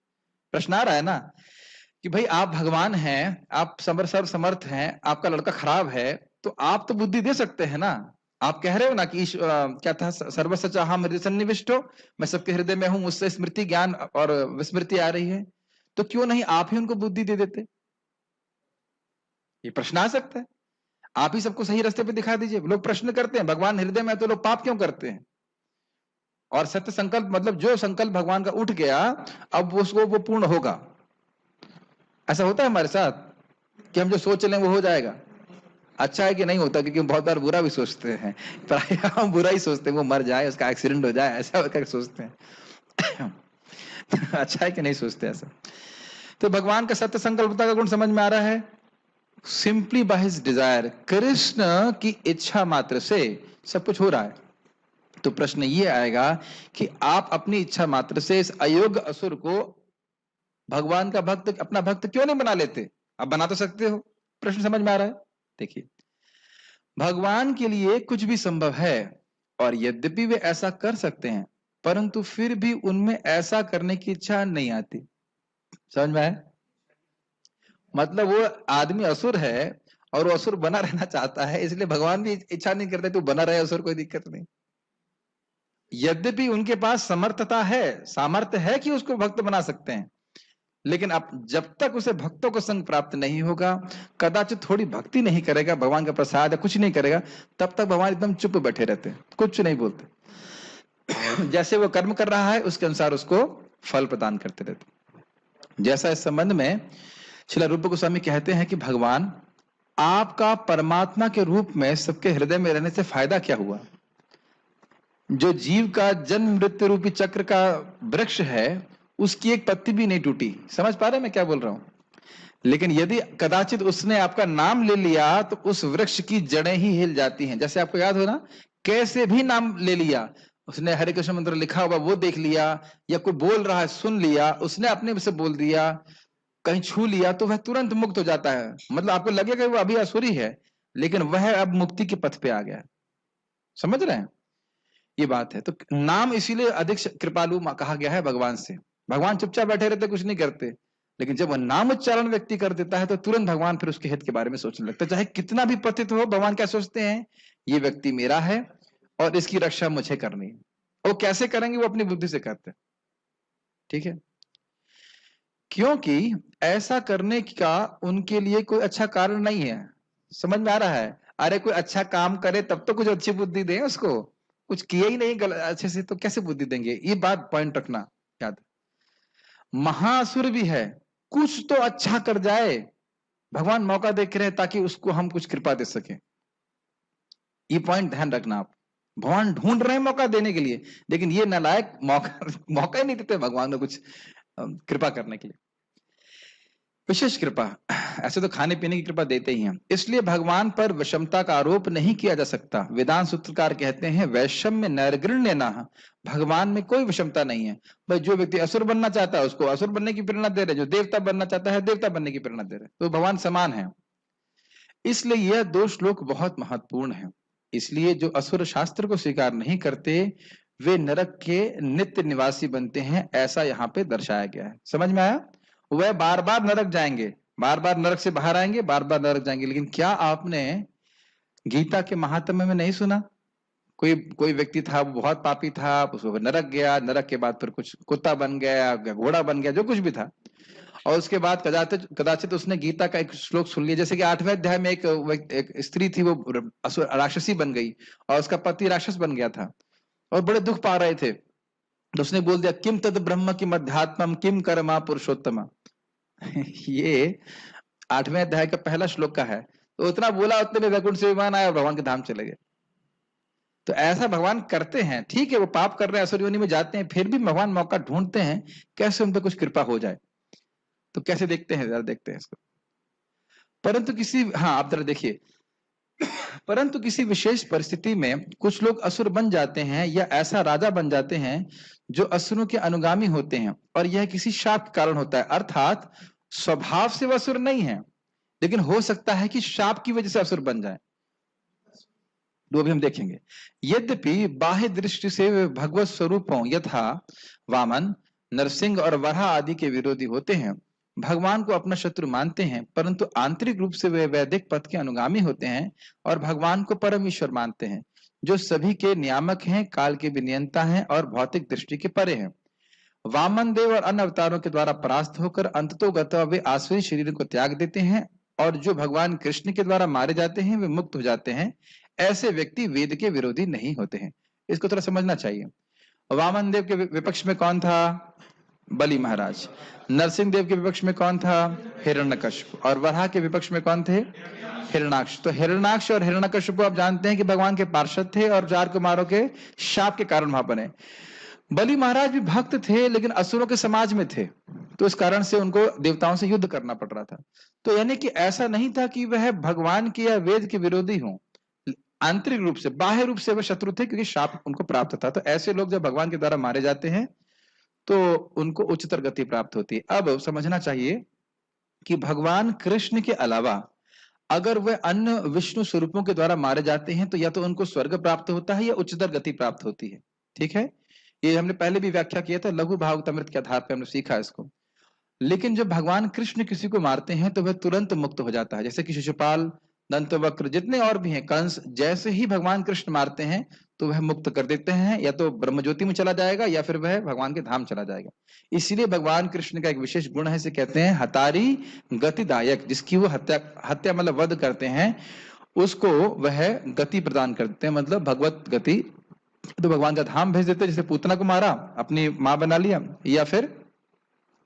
प्रश्न आ रहा है ना कि भाई आप भगवान हैं, आप सर्व समर्थ हैं, आपका लड़का खराब है, तो आप तो बुद्धि दे सकते हैं ना। आप कह रहे हो ना कि क्या था, सर्वस्य चाहम हृदय सन्निविष्टो, मैं सबके हृदय में हूं, मुझसे स्मृति ज्ञान और विस्मृति आ रही है, तो क्यों नहीं आप ही उनको बुद्धि दे देते? ये प्रश्न आ सकता है, आप ही सबको सही रास्ते पे दिखा दीजिए। लोग प्रश्न करते हैं भगवान हृदय में है तो लोग पाप क्यों करते हैं? और सत्य संकल्प मतलब जो संकल्प भगवान का उठ गया, अब उसको वो पूर्ण होगा। ऐसा होता है हमारे साथ कि हम जो सोच लें वो हो जाएगा। अच्छा है कि नहीं होता, क्योंकि हम बहुत बार बुरा भी सोचते हैं, प्राय हम बुरा ही सोचते हैं, वो मर जाए, उसका एक्सीडेंट हो जाए, ऐसा करके सोचते हैं। अच्छा है कि नहीं सोचते ऐसा? तो भगवान का सत्य संकल्पता का गुण समझ में आ रहा है। Simply by his Dzire, Krishna की इच्छा मात्र से सब कुछ हो रहा है। तो प्रश्न ये आएगा कि आप अपनी इच्छा मात्र से इस अयोग्य असुर को भगवान का भक्त, अपना भक्त क्यों नहीं बना लेते? आप बना तो सकते हो। प्रश्न समझ में आ रहा है? देखिए, भगवान के लिए कुछ भी संभव है, और यद्यपि वे ऐसा कर सकते हैं, परंतु फिर भी उनमें ऐसा करने की इच्छा नहीं आती। समझ में आया? मतलब वो आदमी असुर है और वो असुर बना रहना चाहता है, इसलिए भगवान भी इच्छा नहीं करते तू बना रहे असुर, कोई दिक्कत नहीं। यद्यपि उनके पास समर्थता है, सामर्थ्य है कि उसको भक्त बना सकते हैं, लेकिन अब जब तक उसे भक्तों को संग प्राप्त नहीं होगा, कदाचित थोड़ी भक्ति नहीं करेगा, भगवान का प्रसाद है कुछ नहीं करेगा, तब तक भगवान एकदम चुप बैठे रहते हैं, कुछ नहीं बोलते। जैसे वो कर्म कर रहा है उसके अनुसार उसको फल प्रदान करते रहते। जैसा इस संबंध में श्रील रूप गोस्वामी कहते हैं कि भगवान आपका परमात्मा के रूप में सबके हृदय में रहने से फायदा क्या हुआ? जो जीव का जन्म मृत्यु रूपी चक्र का वृक्ष है, उसकी एक पत्ती भी नहीं टूटी। समझ पा रहे मैं क्या बोल रहा हूं? लेकिन यदि कदाचित उसने आपका नाम ले लिया तो उस वृक्ष की जड़ें ही हिल जाती हैं। जैसे आपको याद हो ना, कैसे भी नाम ले लिया उसने, हरे कृष्ण मंत्र लिखा हुआ वो देख लिया, या कोई बोल रहा है सुन लिया, उसने अपने से बोल दिया, कहीं छू लिया, तो वह तुरंत मुक्त हो जाता है। मतलब आपको लगेगा वो अभी असुरी है, लेकिन वह अब मुक्ति के पथ पे आ गया। समझ रहे हैं? ये बात है। तो नाम इसीलिए अधिक कृपालु कहा गया है भगवान से। भगवान चुपचाप बैठे रहते, कुछ नहीं करते, लेकिन जब वह नाम उच्चारण व्यक्ति कर देता है तो तुरंत भगवान फिर उसके हित के बारे में सोचने लगता है। चाहे कितना भी पतित हो, भगवान क्या सोचते हैं, ये व्यक्ति मेरा है और इसकी रक्षा मुझे करनी है। वो कैसे करेंगे, वो अपनी बुद्धि से करते हैं। ठीक है, क्योंकि ऐसा करने का उनके लिए कोई अच्छा कारण नहीं है। समझ में आ रहा है? अरे कोई अच्छा काम करे तब तो कुछ अच्छी बुद्धि दें उसको, कुछ किया ही नहीं अच्छे से तो कैसे बुद्धि देंगे? ये बात पॉइंट रखना याद। महाअसुर भी है, कुछ तो अच्छा कर जाए, भगवान मौका देख रहे हैं ताकि उसको हम कुछ कृपा दे सके। ये पॉइंट ध्यान रखना आप। भगवान ढूंढ रहे हैं मौका देने के लिए, लेकिन ये नालायक मौका ही नहीं देते भगवान को कुछ कृपा करने के लिए। विशेष कृपा, ऐसे तो खाने पीने की कृपा देते ही हैं, इसलिए भगवान पर विषमता का आरोप नहीं किया जा सकता। वेदांत सूत्रकार कहते हैं वैषम्य नैर्गण्य न, भगवान में कोई विषमता नहीं है। भाई जो व्यक्ति असुर बनना चाहता है उसको असुर बनने की प्रेरणा दे रहे, जो देवता बनना चाहता है देवता बनने की प्रेरणा दे रहे, तो भगवान समान है। इसलिए यह दो श्लोक बहुत महत्वपूर्ण है। इसलिए जो असुर शास्त्र को स्वीकार नहीं करते वे नरक के नित्य निवासी बनते हैं, ऐसा यहाँ पे दर्शाया गया है। समझ में आया? वह बार बार नरक जाएंगे, बार बार नरक से बाहर आएंगे, बार बार नरक जाएंगे। लेकिन क्या आपने गीता के महात्म्य में नहीं सुना? कोई व्यक्ति था, वो बहुत पापी था, उसको नरक गया, नरक के बाद फिर कुछ कुत्ता बन गया, घोड़ा बन गया, जो कुछ भी था, और उसके बाद कदाचित उसने गीता का एक श्लोक सुन लिया। जैसे कि 8वें अध्याय में एक स्त्री थी, वो राक्षसी बन गई और उसका पति राक्षस बन गया था और बड़े दुख पा रहे थे, तो उसने बोल दिया किम तद ब्रह्म किम अध्यात्मम किम कर्मा पुरुषोत्तम। ये 8वें अध्याय का पहला श्लोक का है। तो उतना बोला, उतने में वैकुंठ से विमान आया और भगवान के धाम चले गए। तो ऐसा भगवान करते हैं। ठीक है, वो पाप कर रहे हैं, असुर योनि में जाते हैं, फिर भी भगवान मौका ढूंढते हैं कैसे उन पर कुछ कृपा हो जाए। तो कैसे देखते हैं, जरा देखते हैं इसको। परंतु आप जरा देखिए, परंतु किसी विशेष परिस्थिति में कुछ लोग असुर बन जाते हैं या ऐसा राजा बन जाते हैं जो असुरों के अनुगामी होते हैं, और यह किसी शाप के कारण होता है। अर्थात स्वभाव से वह असुर नहीं है, लेकिन हो सकता है कि शाप की वजह से असुर बन जाए। दो भी हम देखेंगे। यद्यपि बाह्य दृष्टि से वे भगवत स्वरूपों यथा वामन, नरसिंह और वराह आदि के विरोधी होते हैं, भगवान को अपना शत्रु मानते हैं, परंतु आंतरिक रूप से वे वैदिक पथ के अनुगामी होते हैं और भगवान को परम ईश्वर मानते हैं, जो सभी के नियामक हैं, काल के विनियंता हैं और भौतिक दृष्टि के परे हैं। वामन देव और अन्य अवतारों के द्वारा परास्त होकर अंततोगतः वे आसुरी शरीर को त्याग देते हैं, और जो भगवान कृष्ण के द्वारा मारे जाते हैं वे मुक्त हो जाते हैं। ऐसे व्यक्ति वेद के विरोधी नहीं होते हैं। इसको थोड़ा समझना चाहिए। वामन देव के विपक्ष में कौन था? बलि महाराज। नरसिंह देव के विपक्ष में कौन था? हिरण्यकश्यप। और वराह के विपक्ष में कौन थे? हिरण्याक्ष। तो हिरण्याक्ष और हिरण्यकश्यप आप जानते हैं कि भगवान के पार्षद थे और 4 कुमारों के शाप के कारण वहां बने। बलि महाराज भी भक्त थे, लेकिन असुरों के समाज में थे, तो इस कारण से उनको देवताओं से युद्ध करना पड़ रहा था। तो यानी कि ऐसा नहीं था कि वह भगवान के या वेद के विरोधी हों, आंतरिक रूप से, बाह्य रूप से वह शत्रु थे, क्योंकि शाप उनको प्राप्त था। तो ऐसे लोग जब भगवान के द्वारा मारे जाते हैं तो उनको उच्चतर गति प्राप्त होती है। अब समझना चाहिए कि भगवान कृष्ण के अलावा अगर वह अन्य विष्णु स्वरूपों के द्वारा मारे जाते हैं तो या तो उनको स्वर्ग प्राप्त होता है या उच्चतर गति प्राप्त होती है। ठीक है, ये हमने पहले भी व्याख्या किया था, लघु भागवतामृत के आधार पर हमने सीखा इसको। लेकिन जब भगवान कृष्ण किसी को मारते हैं तो वह तुरंत मुक्त हो जाता है। जैसे कि शिशुपाल, दंतवक्र, जितने और भी हैं, कंस, जैसे ही भगवान कृष्ण मारते हैं तो वह मुक्त कर देते हैं, या तो ब्रह्म ज्योति में चला जाएगा या फिर वह भगवान के धाम चला जाएगा। इसलिए भगवान कृष्ण का एक विशेष गुण है, इसे कहते हैं हतारी गतिदायक। जिसकी वो हत्या मतलब वध करते हैं, उसको वह गति प्रदान करते हैं, मतलब भगवत गति। तो भगवान का धाम भेज देते हैं। जैसे पूतना को मारा, अपनी मां बना लिया, या फिर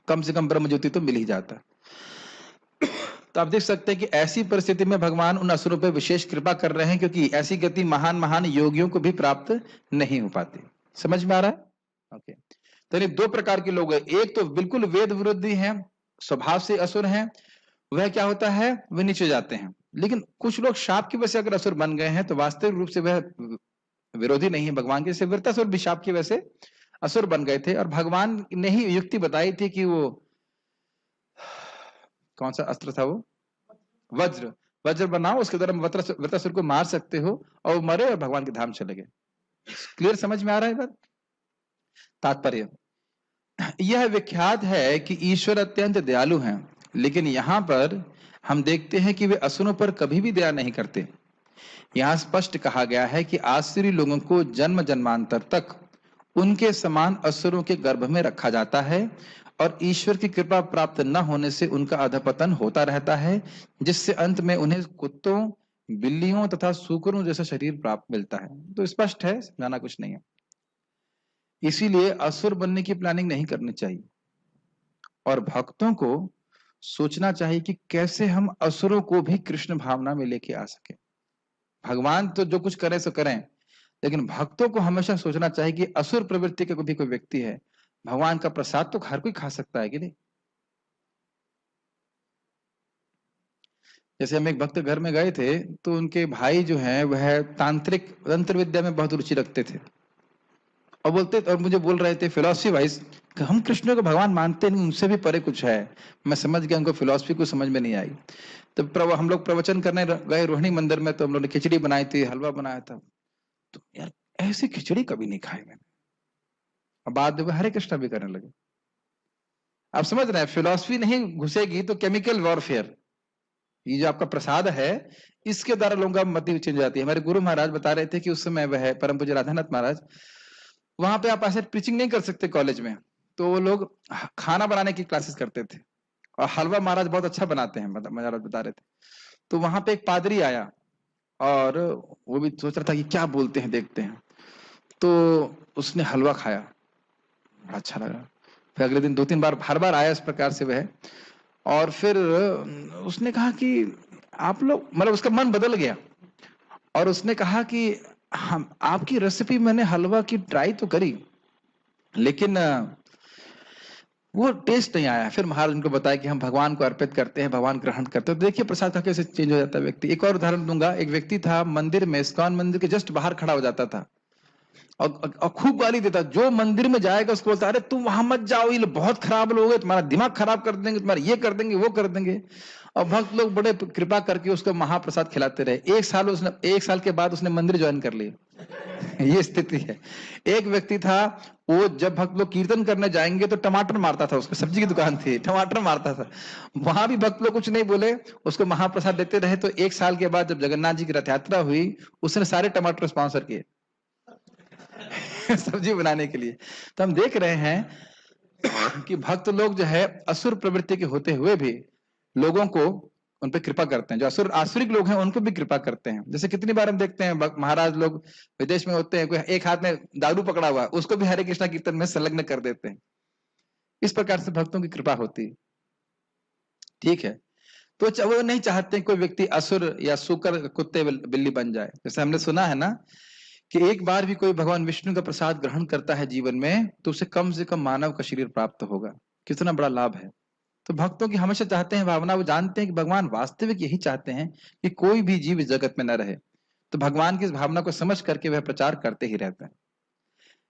कम से कम ब्रह्म ज्योति तो मिल ही जाता है। तो आप देख सकते हैं कि ऐसी परिस्थिति में भगवान उन असुरों पर विशेष कृपा कर रहे हैं, क्योंकि ऐसी गति महान महान योगियों को भी प्राप्त नहीं हो पाती। समझ में आ रहा है? ओके। तो ये 2 प्रकार के लोग हैं। एक तो बिल्कुल वेद विरोधी हैं, स्वभाव से असुर हैं, वह क्या होता है, वे नीचे जाते हैं। लेकिन कुछ लोग शाप की वजह से अगर असुर बन गए हैं तो वास्तविक रूप से वह विरोधी नहीं है भगवान के। वृत्तासुर भी शाप की वजह से असुर बन गए थे, और भगवान ने ही युक्ति बताई थी कि वो कौन सा अस्त्र था, वो वज्र बनाओ, उसके द्वारा वृत्तासुर को मार सकते हो, और वो मरे और भगवान के धाम चले गए। क्लियर, समझ में आ रहा है बात? तात्पर्य यह विख्यात है कि ईश्वर अत्यंत दयालु हैं, लेकिन यहाँ पर हम देखते हैं कि वे असुरों पर कभी भी दया नहीं करते। यहाँ स्पष्ट कहा गया है कि आसुरी लोगों को जन्म जन्मांतर तक उनके समान असुरों के गर्भ में रखा जाता है और ईश्वर की कृपा प्राप्त न होने से उनका अधपतन होता रहता है, जिससे अंत में उन्हें कुत्तों, बिल्लियों तथा सूकरों जैसा शरीर प्राप्त मिलता है। तो स्पष्ट है, समझाना कुछ नहीं है। इसीलिए असुर बनने की प्लानिंग नहीं करनी चाहिए और भक्तों को सोचना चाहिए कि कैसे हम असुरों को भी कृष्ण भावना में लेके आ सके। भगवान तो जो कुछ करे सो करें, लेकिन भक्तों को हमेशा सोचना चाहिए कि असुर प्रवृत्ति का भी कोई व्यक्ति है, भगवान का प्रसाद तो हर कोई खा सकता है कि नहीं। जैसे हम एक भक्त घर में गए थे तो उनके भाई जो हैं वह तांत्रिक तंत्र विद्या में बहुत रुचि रखते थे और और मुझे बोल रहे थे फिलॉसफी वाइज कि हम कृष्ण को भगवान मानते नहीं, उनसे भी परे कुछ है। मैं समझ गया उनको फिलॉसफी कुछ समझ में नहीं आई। तो हम लोग प्रवचन करने गए रोहिणी मंदिर में, तो हम लोग ने खिचड़ी बनाई थी, हलवा बनाया था। तो यार ऐसी खिचड़ी कभी नहीं खाई मैंने। अब बाद में हरे कृष्णा भी करने लगे। आप समझ रहे हैं, फिलॉसफी नहीं घुसेगी तो केमिकल वॉरफेयर, ये जो आपका प्रसाद है इसके द्वारा लोगों का मति चेंज हो जाती है। हमारे गुरु महाराज बता रहे थे कि उस समय वह परम पूज्य राधानाथ महाराज, वहां पे आप ऐसे प्रीचिंग नहीं कर सकते कॉलेज में, तो वो लोग खाना बनाने की क्लासेस करते थे और हलवा महाराज बहुत अच्छा बनाते हैं, महाराज बता रहे थे। तो वहां पे एक पादरी आया और वो भी सोच रहा था कि क्या बोलते हैं देखते हैं, तो उसने हलवा खाया, बड़ा अच्छा लगा। फिर अगले दिन 2-3 बार हर बार आया इस प्रकार से वह, और फिर उसने कहा कि आप लोग, मतलब उसका मन बदल गया और उसने कहा कि हम आपकी रेसिपी मैंने हलवा की ट्राई तो करी लेकिन वो टेस्ट नहीं आया। फिर महाराज उनको बताया कि हम भगवान को अर्पित करते हैं, भगवान ग्रहण करते हैं। तो देखिए प्रसाद खा कैसे चेंज हो जाता है व्यक्ति। एक और उदाहरण दूंगा, एक व्यक्ति था मंदिर में, इस्कॉन मंदिर के जस्ट बाहर खड़ा हो जाता था और खूब गाली देता, जो मंदिर में जाएगा उसको बोलता अरे तुम वहां मत जाओ, ये बहुत खराब लोग हैं, तुम्हारा दिमाग खराब कर देंगे, तुम्हारा ये कर देंगे वो कर देंगे। और भक्त लोग बड़े कृपा करके उसको महाप्रसाद खिलाते रहे। 1 साल के बाद उसने मंदिर ज्वाइन कर लिया। ये स्थिति है। एक व्यक्ति था, वो जब भक्त लोग कीर्तन करने जाएंगे तो टमाटर मारता था, उसको सब्जी की दुकान थी, टमाटर मारता था। वहां भी भक्त लोग कुछ नहीं बोले, उसको महाप्रसाद देते रहे। तो 1 साल के बाद जब जगन्नाथ जी की रथ यात्रा हुई, उसने सारे टमाटर स्पॉन्सर किए सब्जी बनाने के लिए। तो हम देख रहे हैं कि भक्त लोग जो है असुर प्रवृत्ति के होते हुए भी लोगों को उन पे कृपा करते हैं। जो आसुरिक लोग हैं उनको भी कृपा करते हैं। जैसे कितनी बार हम देखते हैं महाराज लोग विदेश में होते हैं, कोई एक हाथ में दारू पकड़ा हुआ, उसको भी हरे कृष्णा कीर्तन में संलग्न कर देते हैं। इस प्रकार से भक्तों की कृपा होती है। ठीक है, तो वो नहीं चाहते कोई व्यक्ति असुर या सूकर, कुत्ते, बिल्ली बन जाए। जैसे हमने सुना है ना कि एक बार भी कोई भगवान विष्णु का प्रसाद ग्रहण करता है जीवन में तो उसे कम से कम मानव का शरीर प्राप्त होगा। कितना बड़ा लाभ है। तो भक्तों की हमेशा चाहते हैं भावना, वो जानते हैं कि भगवान वास्तविक यही चाहते हैं कि कोई भी जीव इस जगत में न रहे। तो भगवान की इस भावना को समझ करके वह प्रचार करते ही रहते हैं।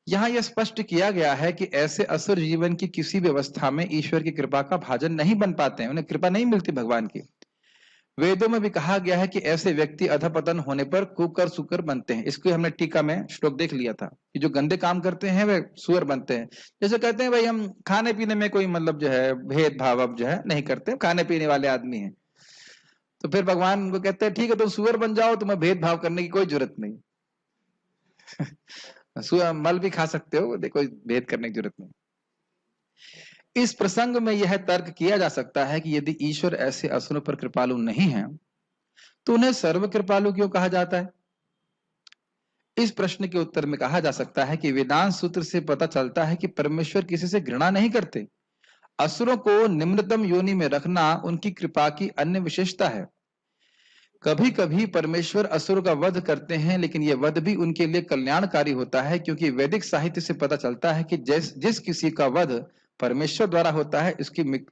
यहाँ यह स्पष्ट किया गया है कि ऐसे असुर जीवन की किसी व्यवस्था में ईश्वर की कृपा का भाजन नहीं बन पाते हैं, उन्हें कृपा नहीं मिलती भगवान की। वेदों में भी कहा गया है कि ऐसे व्यक्ति अधपतन होने पर कुकर सुकर बनते हैं। इसको हमने टीका में श्लोक देख लिया था कि जो गंदे काम करते हैं वे सुअर बनते हैं। जैसे कहते हैं भाई हम खाने पीने में कोई मतलब जो है भेदभाव अब जो है नहीं करते, खाने पीने वाले आदमी हैं। तो फिर भगवान उनको कहते हैं ठीक है तुम सुअर बन जाओ, तुम्हें भेदभाव करने की कोई जरूरत नहीं। सुअर मल भी खा सकते हो, कोई भेद करने की जरूरत नहीं। इस प्रसंग में यह तर्क किया जा सकता है कि यदि ईश्वर ऐसे असुरों पर कृपालु नहीं है तो उन्हें सर्व कृपालु क्यों कहा जाता है। इस प्रश्न के उत्तर में कहा जा सकता है कि वेदांत सूत्र से पता चलता है कि परमेश्वर किसी से घृणा नहीं करते। असुरों को निम्नतम योनि में रखना उनकी कृपा की अन्य विशेषता है। कभी कभी परमेश्वर असुर का वध करते हैं, लेकिन यह वध भी उनके लिए कल्याणकारी होता है, क्योंकि वैदिक साहित्य से पता चलता है कि जिस किसी का वध परमेश्वर द्वारा होता है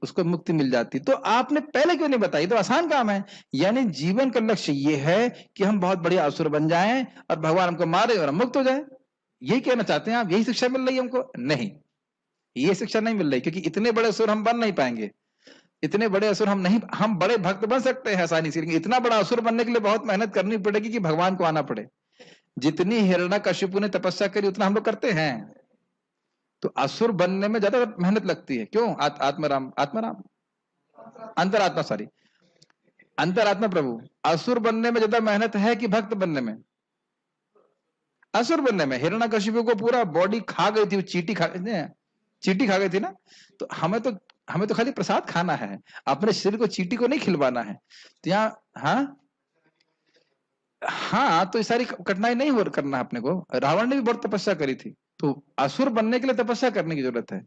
उसको मुक्ति मिल जाती। तो आपने पहले क्यों नहीं बताई, तो आसान काम है। यानी जीवन का लक्ष्य ये है कि हम बहुत बढ़िया असुर बन जाएं और भगवान हमको मारे और हम मुक्त हो जाए। यही कहना चाहते हैं आप? यही शिक्षा मिल रही है हमको? नहीं, ये शिक्षा नहीं मिल रही, क्योंकि इतने बड़े असुर हम बन नहीं पाएंगे। इतने बड़े असुर हम नहीं, हम बड़े भक्त बन सकते हैं आसानी से, लेकिन इतना बड़ा असुर बनने के लिए बहुत मेहनत करनी पड़ेगी कि भगवान को आना पड़े। जितनी हिरण्यकशिपु ने तपस्या करी उतना हम लोग करते हैं? तो असुर बनने में ज्यादा मेहनत लगती है। क्यों? आत्माराम आत्माराम अंतरात्मा, सॉरी, अंतरात्मा प्रभु, असुर बनने में ज्यादा मेहनत है कि भक्त बनने में? असुर बनने में। हिरण्यकशिपु को पूरा बॉडी खा गई थी, वो चींटी खा गई थी ना। तो हमें तो खाली प्रसाद खाना है, अपने शरीर को चींटी को नहीं खिलवाना है। तो यहाँ हाँ, तो ये सारी कठिनाई नहीं हो करना अपने को। रावण ने भी बहुत तपस्या करी थी। तो असुर बनने के लिए तपस्या करने की जरूरत है,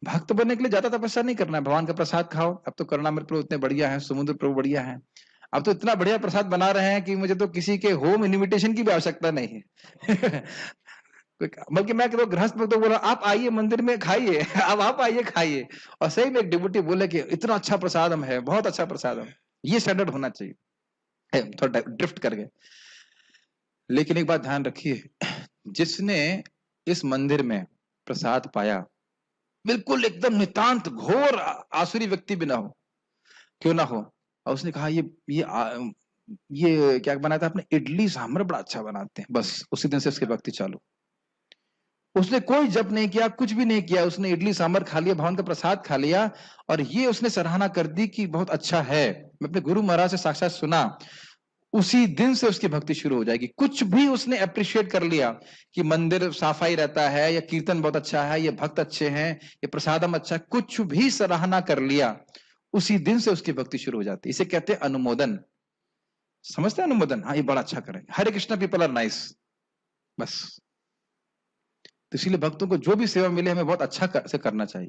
भक्त बनने के लिए ज्यादा तपस्या नहीं करना है। भगवान का प्रसाद खाओ। अब तो करुणामृत प्रभु इतने बढ़िया है, समुद्र प्रभु बढ़िया है, अब तो इतना बढ़िया प्रसाद बना रहे हैं कि मुझे तो किसी के होम इन्विटेशन की भी आवश्यकता नहीं है। बल्कि मैं तो गृहस्थ भक्त बोला, आप आइए मंदिर में खाइए, अब आप आइए खाइए। और सही में एक डिवोटी बोले कि इतना अच्छा प्रसादम है, बहुत अच्छा प्रसादम। ये स्टैंडर्ड होना चाहिए। थोड़ा ड्रिफ्ट कर गए। लेकिन एक बात ध्यान रखिए, जिसने इस मंदिर में प्रसाद पाया, बिल्कुल एकदम नितांत घोर आसुरी व्यक्ति भी ना हो, क्यों ना हो, और उसने कहा ये क्या बनाया था आपने? इडली सांभर बड़ा अच्छा बनाते हैं। बस उसी दिन से उसकी भक्ति चालू। उसने कोई जप नहीं किया, कुछ भी नहीं किया, उसने इडली सांभर खा लिया, भगवान का प्रसाद खा लिया, और ये उसने सराहना कर दी कि बहुत अच्छा है। मैं अपने गुरु महाराज से साक्षात सुना, उसी दिन से उसकी भक्ति शुरू हो जाएगी। कुछ भी उसने अप्रिशिएट कर लिया कि मंदिर सफाई रहता है, या कीर्तन बहुत अच्छा है, ये भक्त अच्छे हैं, ये प्रसादम अच्छा है, कुछ भी सराहना कर लिया, उसी दिन से उसकी भक्ति शुरू हो जाती है। इसे कहते हैं अनुमोदन। समझते हैं अनुमोदन? हाँ, ये बड़ा अच्छा करेंगे, हरे कृष्णा पीपल आर नाइस, बस। तो इसीलिए भक्तों को जो भी सेवा मिले हमें बहुत अच्छा से करना चाहिए।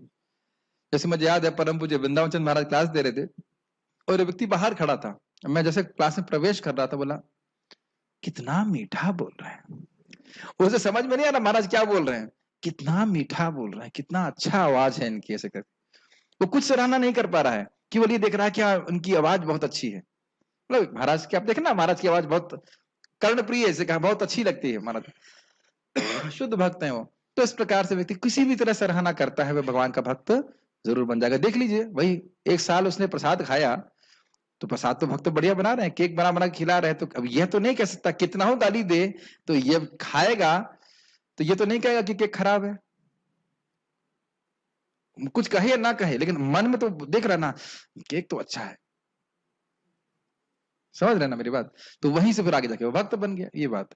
जैसे मुझे याद है, परम पूज्य वृंदावन चंद महाराज क्लास दे रहे थे, और एक व्यक्ति बाहर खड़ा था। मैं जैसे क्लास में प्रवेश कर रहा था, बोला कितना मीठा बोल रहे हैं। उसे समझ में नहीं आ रहा महाराज क्या बोल रहे हैं, कितना मीठा बोल रहे हैं, कितना अच्छा आवाज है इनकी, ऐसे कर। वो कुछ सराहना नहीं कर पा रहा है, केवल ये देख रहा है कि उनकी आवाज बहुत अच्छी है। मतलब महाराज की आप देखना, महाराज की आवाज बहुत कर्णप्रिय, ऐसे कहा बहुत अच्छी लगती है महाराज। शुद्ध भक्त है वो। तो इस प्रकार से व्यक्ति किसी भी तरह सराहना करता है, वह भगवान का भक्त जरूर बन जाएगा। देख लीजिए, वही एक साल उसने प्रसाद खाया, तो प्रसाद तो भक्त बढ़िया बना रहे हैं, केक बना बना के खिला रहे हैं। तो अब यह तो नहीं कह सकता, कितना हो गाली दे तो ये खाएगा, तो ये तो नहीं कहेगा कि केक खराब है। कुछ कहे या ना कहे, लेकिन मन में तो देख रहा ना, केक तो अच्छा है। समझ रहे ना मेरी बात? तो वहीं से फिर आगे जाके वो भक्त बन गया, ये बात।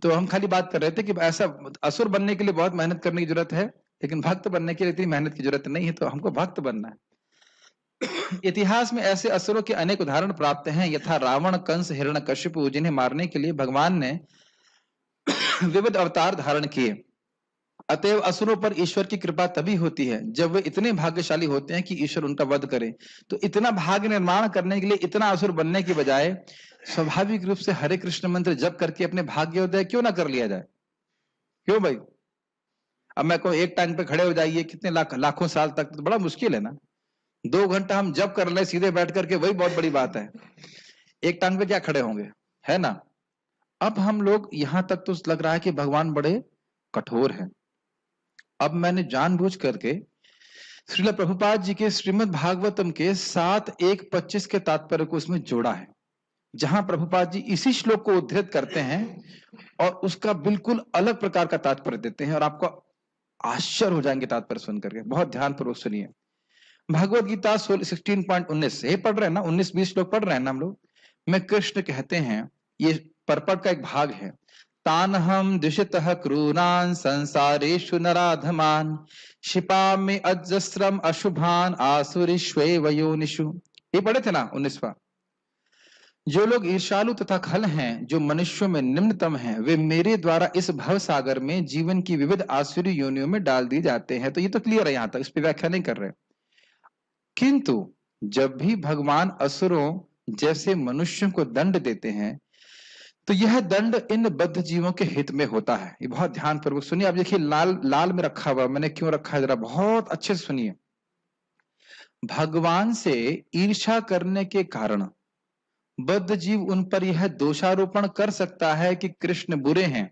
तो हम खाली बात कर रहे थे कि ऐसा असुर बनने के लिए बहुत मेहनत करने की जरूरत है, लेकिन भक्त बनने के लिए इतनी मेहनत की जरूरत नहीं है। तो हमको भक्त बनना है। इतिहास में ऐसे असुरों के अनेक उदाहरण प्राप्त हैं, यथा रावण, कंस, हिरण्यकशिपु, जिन्हें मारने के लिए भगवान ने विविध अवतार धारण किए। अतएव असुरों पर ईश्वर की कृपा तभी होती है जब वे इतने भाग्यशाली होते हैं कि ईश्वर उनका वध करे। तो इतना भाग्य निर्माण करने के लिए इतना असुर बनने की बजाय स्वाभाविक रूप से हरे कृष्ण मंत्र जप करके अपने भाग्योदय क्यों ना कर लिया जाए? क्यों भाई? अब मैं कहूं एक टांग पे खड़े हो जाइए कितने लाखों साल तक, तो बड़ा मुश्किल है ना। 2 घंटा हम जप कर ले सीधे बैठ करके, वही बहुत बड़ी बात है। एक टांग पे क्या खड़े होंगे, है ना। अब हम लोग यहां तक तो लग रहा है कि भगवान बड़े कठोर हैं। अब मैंने जानबूझ करके श्रील प्रभुपाद जी के श्रीमद् भागवतम के 7:1:25 के तात्पर्य को इसमें जोड़ा है, जहां प्रभुपाद जी इसी श्लोक को उद्धृत करते हैं और उसका बिल्कुल अलग प्रकार का तात्पर्य देते हैं, और आपको आश्चर्य हो जाएंगे तात्पर्य सुन करके। बहुत ध्यानपूर्वक सुनिए। भगवत गीता 16.19 ये पढ़ रहे हैं ना, 19-20 श्लोक पढ़ रहे हैं ना हम लोग। में कृष्ण कहते हैं, ये परपट का एक भाग है, तानहम दिशितः क्रूरान संसारेषु नराधमान क्षिपामि अजस्रम अशुभान आसुरीष्वेव योनिषु। ये पढ़े थे ना 19वां। जो लोग ईर्ष्यालु तथा खल हैं, जो मनुष्यों में निम्नतम हैं, वे मेरे द्वारा इस भव सागर में जीवन की विविध आसुरी योनियों में डाल दिए जाते हैं। तो ये तो क्लियर है, यहां तक इस पर व्याख्या नहीं कर रहे। किंतु जब भी भगवान असुरों जैसे मनुष्यों को दंड देते हैं, तो यह दंड इन बद्ध जीवों के हित में होता है। ये बहुत ध्यानपूर्वक सुनिए। आप देखिए लाल में रखा हुआ, मैंने क्यों रखा है, जरा बहुत अच्छे से सुनिए। भगवान से ईर्ष्या करने के कारण बद्ध जीव उन पर यह दोषारोपण कर सकता है कि कृष्ण बुरे हैं,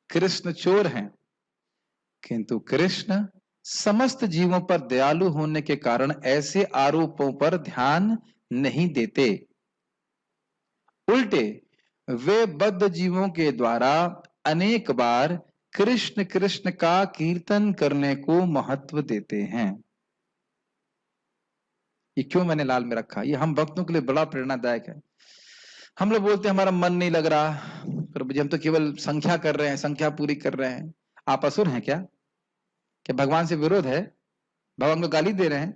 कृष्ण चोर हैं, किंतु कृष्ण समस्त जीवों पर दयालु होने के कारण ऐसे आरोपों पर ध्यान नहीं देते। उल्टे वे बद्ध जीवों के द्वारा अनेक बार कृष्ण कृष्ण का कीर्तन करने को महत्व देते हैं। ये क्यों मैंने लाल में रखा, ये हम भक्तों के लिए बड़ा प्रेरणादायक है। हम लोग बोलते हैं हमारा मन नहीं लग रहा, प्रभु जी हम तो केवल संख्या कर रहे हैं, संख्या पूरी कर रहे हैं। आप असुर हैं क्या? क्या भगवान से विरोध है? भगवान को गाली दे रहे हैं?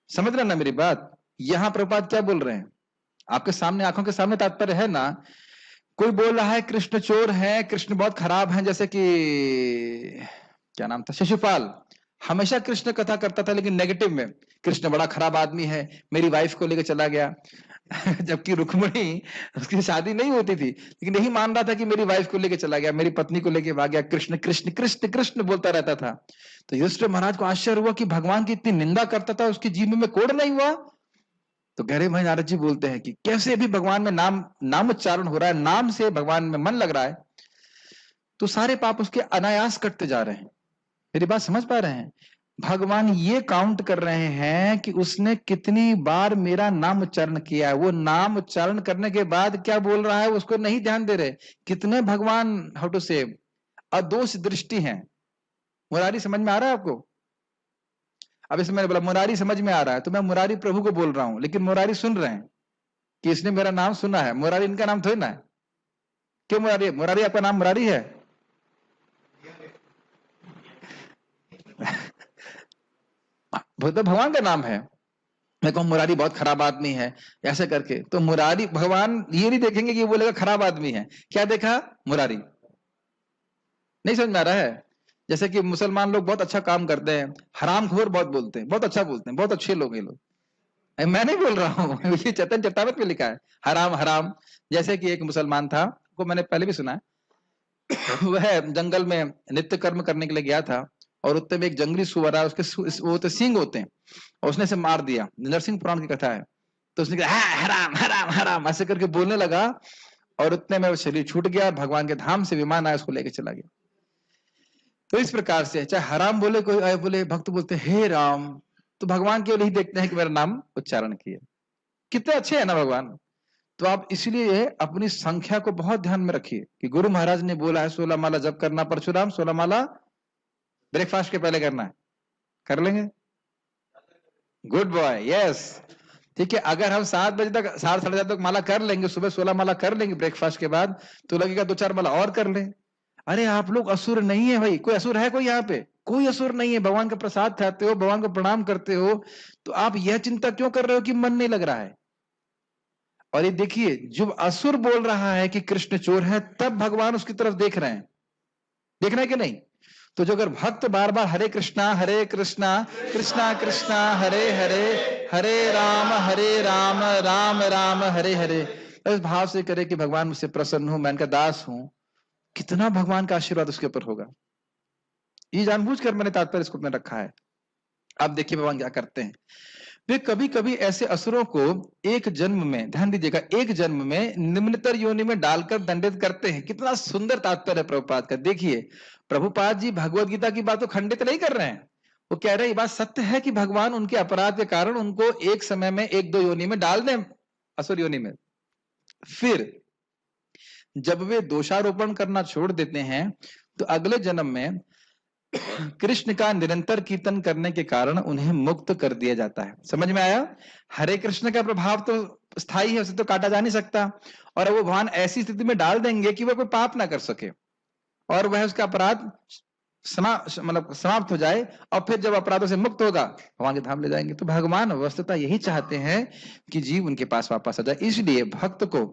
समझ रहे ना मेरी बात? यहां प्रभुपाद क्या बोल रहे हैं आपके सामने, आंखों के सामने तात्पर्य है ना। कोई बोल रहा है कृष्ण चोर है, कृष्ण बहुत खराब है, जैसे कि क्या नाम था, शिशुपाल हमेशा कृष्ण कथा करता था लेकिन नेगेटिव में, कृष्ण बड़ा खराब आदमी है, मेरी वाइफ को लेकर चला गया जबकि रुक्मणी उसकी शादी नहीं होती थी लेकिन यही मान रहा था कि मेरी वाइफ को लेकर चला गया, मेरी पत्नी को लेकर भाग गया, कृष्ण कृष्ण कृष्ण कृष्ण बोलता रहता था। तो युधिष्ठिर महाराज को आश्चर्य हुआ कि भगवान की इतनी निंदा करता था, उसकी जीभ में कोड़ नहीं हुआ। तो गहरे भाई नारद जी बोलते हैं कि कैसे भी भगवान में नाम उच्चारण हो रहा है, नाम से भगवान में मन लग रहा है, तो सारे पाप उसके अनायास कटते जा रहे हैं। मेरी बात समझ पा रहे हैं? भगवान ये काउंट कर रहे हैं कि उसने कितनी बार मेरा नाम उच्चारण किया है। वो नाम उच्चारण करने के बाद क्या बोल रहा है उसको नहीं ध्यान दे रहे। कितने भगवान हाउ टू से अदोष दृष्टि हैं। मुरारी समझ में आ रहा है आपको? अब इसमें मैंने बोला मुरारी समझ में आ रहा है, तो मैं मुरारी प्रभु को बोल रहा हूं, लेकिन मुरारी सुन रहे हैं कि इसने मेरा नाम सुना है। मुरारी इनका नाम थोड़ी ना है। क्यों मुरारी? मुरारी आपका नाम मुरारी है? तो भगवान का नाम है। मैं कहूं मुरारी बहुत खराब आदमी है ऐसे करके, तो मुरारी भगवान ये नहीं देखेंगे कि ये बोलेगा खराब आदमी है। क्या देखा? मुरारी। नहीं समझ में आ रहा है? जैसे कि मुसलमान लोग बहुत अच्छा काम करते हैं, हरामखोर बहुत बोलते हैं, बहुत अच्छा बोलते हैं, बहुत अच्छे लोग ये लोग। मैं नहीं बोल रहा हूँ ये चैतन्य चट्टावत में लिखा है, हराम हराम। जैसे कि एक मुसलमान था, को मैंने पहले भी सुना है वह जंगल में नित्य कर्म करने के लिए गया था और उतने में एक जंगली सुअर है, उसके वो तो सींग होते हैं और उसने से मार दिया। नरसिंह पुराण की कथा है। तो उसने कहा हराम हराम हराम ऐसे करके बोलने लगा और उतने में वो शरीर छूट गया, भगवान के धाम से विमान आया, उसको लेके चला गया। तो इस प्रकार से चाहे हराम बोले कोई आए, बोले भक्त बोलते हे राम, तो भगवान केवल यही देखते हैं कि मेरा नाम उच्चारण किया। कितने अच्छे हैं ना भगवान। तो आप इसलिए अपनी संख्या को बहुत ध्यान में रखिए कि गुरु महाराज ने बोला है 16 माला जब करना, परशुराम 16 माला ब्रेकफास्ट के पहले करना है। कर लेंगे? Good boy, yes. ठीक है, अगर हम 7 बजे तक 7:30 तक माला कर लेंगे, सुबह 16 माला कर लेंगे ब्रेकफास्ट के बाद, तो लगेगा 2-4 माला और कर लें। अरे आप लोग असुर नहीं है भाई। कोई असुर है कोई यहाँ पे? कोई असुर नहीं है। भगवान का प्रसाद खाते हो, भगवान को प्रणाम करते हो, तो आप यह चिंता क्यों कर रहे हो कि मन नहीं लग रहा है? और ये देखिए, जब असुर बोल रहा है कि कृष्ण चोर है, तब भगवान उसकी तरफ देख रहे हैं। देख रहे हैं कि नहीं? तो जो अगर भक्त बार बार हरे कृष्णा कृष्णा कृष्णा हरे हरे, हरे राम राम राम हरे हरे, इस भाव से करे कि भगवान मुझसे प्रसन्न हो, मैं इनका दास हूं, कितना भगवान का आशीर्वाद उसके ऊपर होगा। ये जानबूझकर मैंने तात्पर्य इसको अपने रखा है। अब देखिए भगवान क्या करते हैं। वे कभी कभी ऐसे असुरों को एक जन्म में, ध्यान दीजिएगा, एक जन्म में निम्नतर योनि में डालकर दंडित करते हैं। कितना सुंदर तात्पर्य है प्रभुपाद का। देखिए प्रभुपाद जी भगवत गीता की बात तो खंडित नहीं कर रहे हैं। वो कह रहे हैं ये बात सत्य है कि भगवान उनके अपराध के कारण उनको एक समय में 1-2 योनि में डाल दें, असुर योनि में। फिर जब वे दोषारोपण करना छोड़ देते हैं तो अगले जन्म में कृष्ण का निरंतर कीर्तन करने के कारण उन्हें मुक्त कर दिया जाता है। समझ में आया? हरे कृष्ण का प्रभाव तो स्थायी है, उसे तो काटा जा नहीं सकता, और वो भगवान ऐसी स्थिति में डाल देंगे कि वह कोई पाप ना कर सके और वह उसका अपराध समाप्त हो जाए, और फिर जब अपराधों से मुक्त होगा भगवान के धाम ले जाएंगे। तो भगवान वस्तुतः यही चाहते हैं कि जीव उनके पास वापस आ जाए। इसलिए भक्त को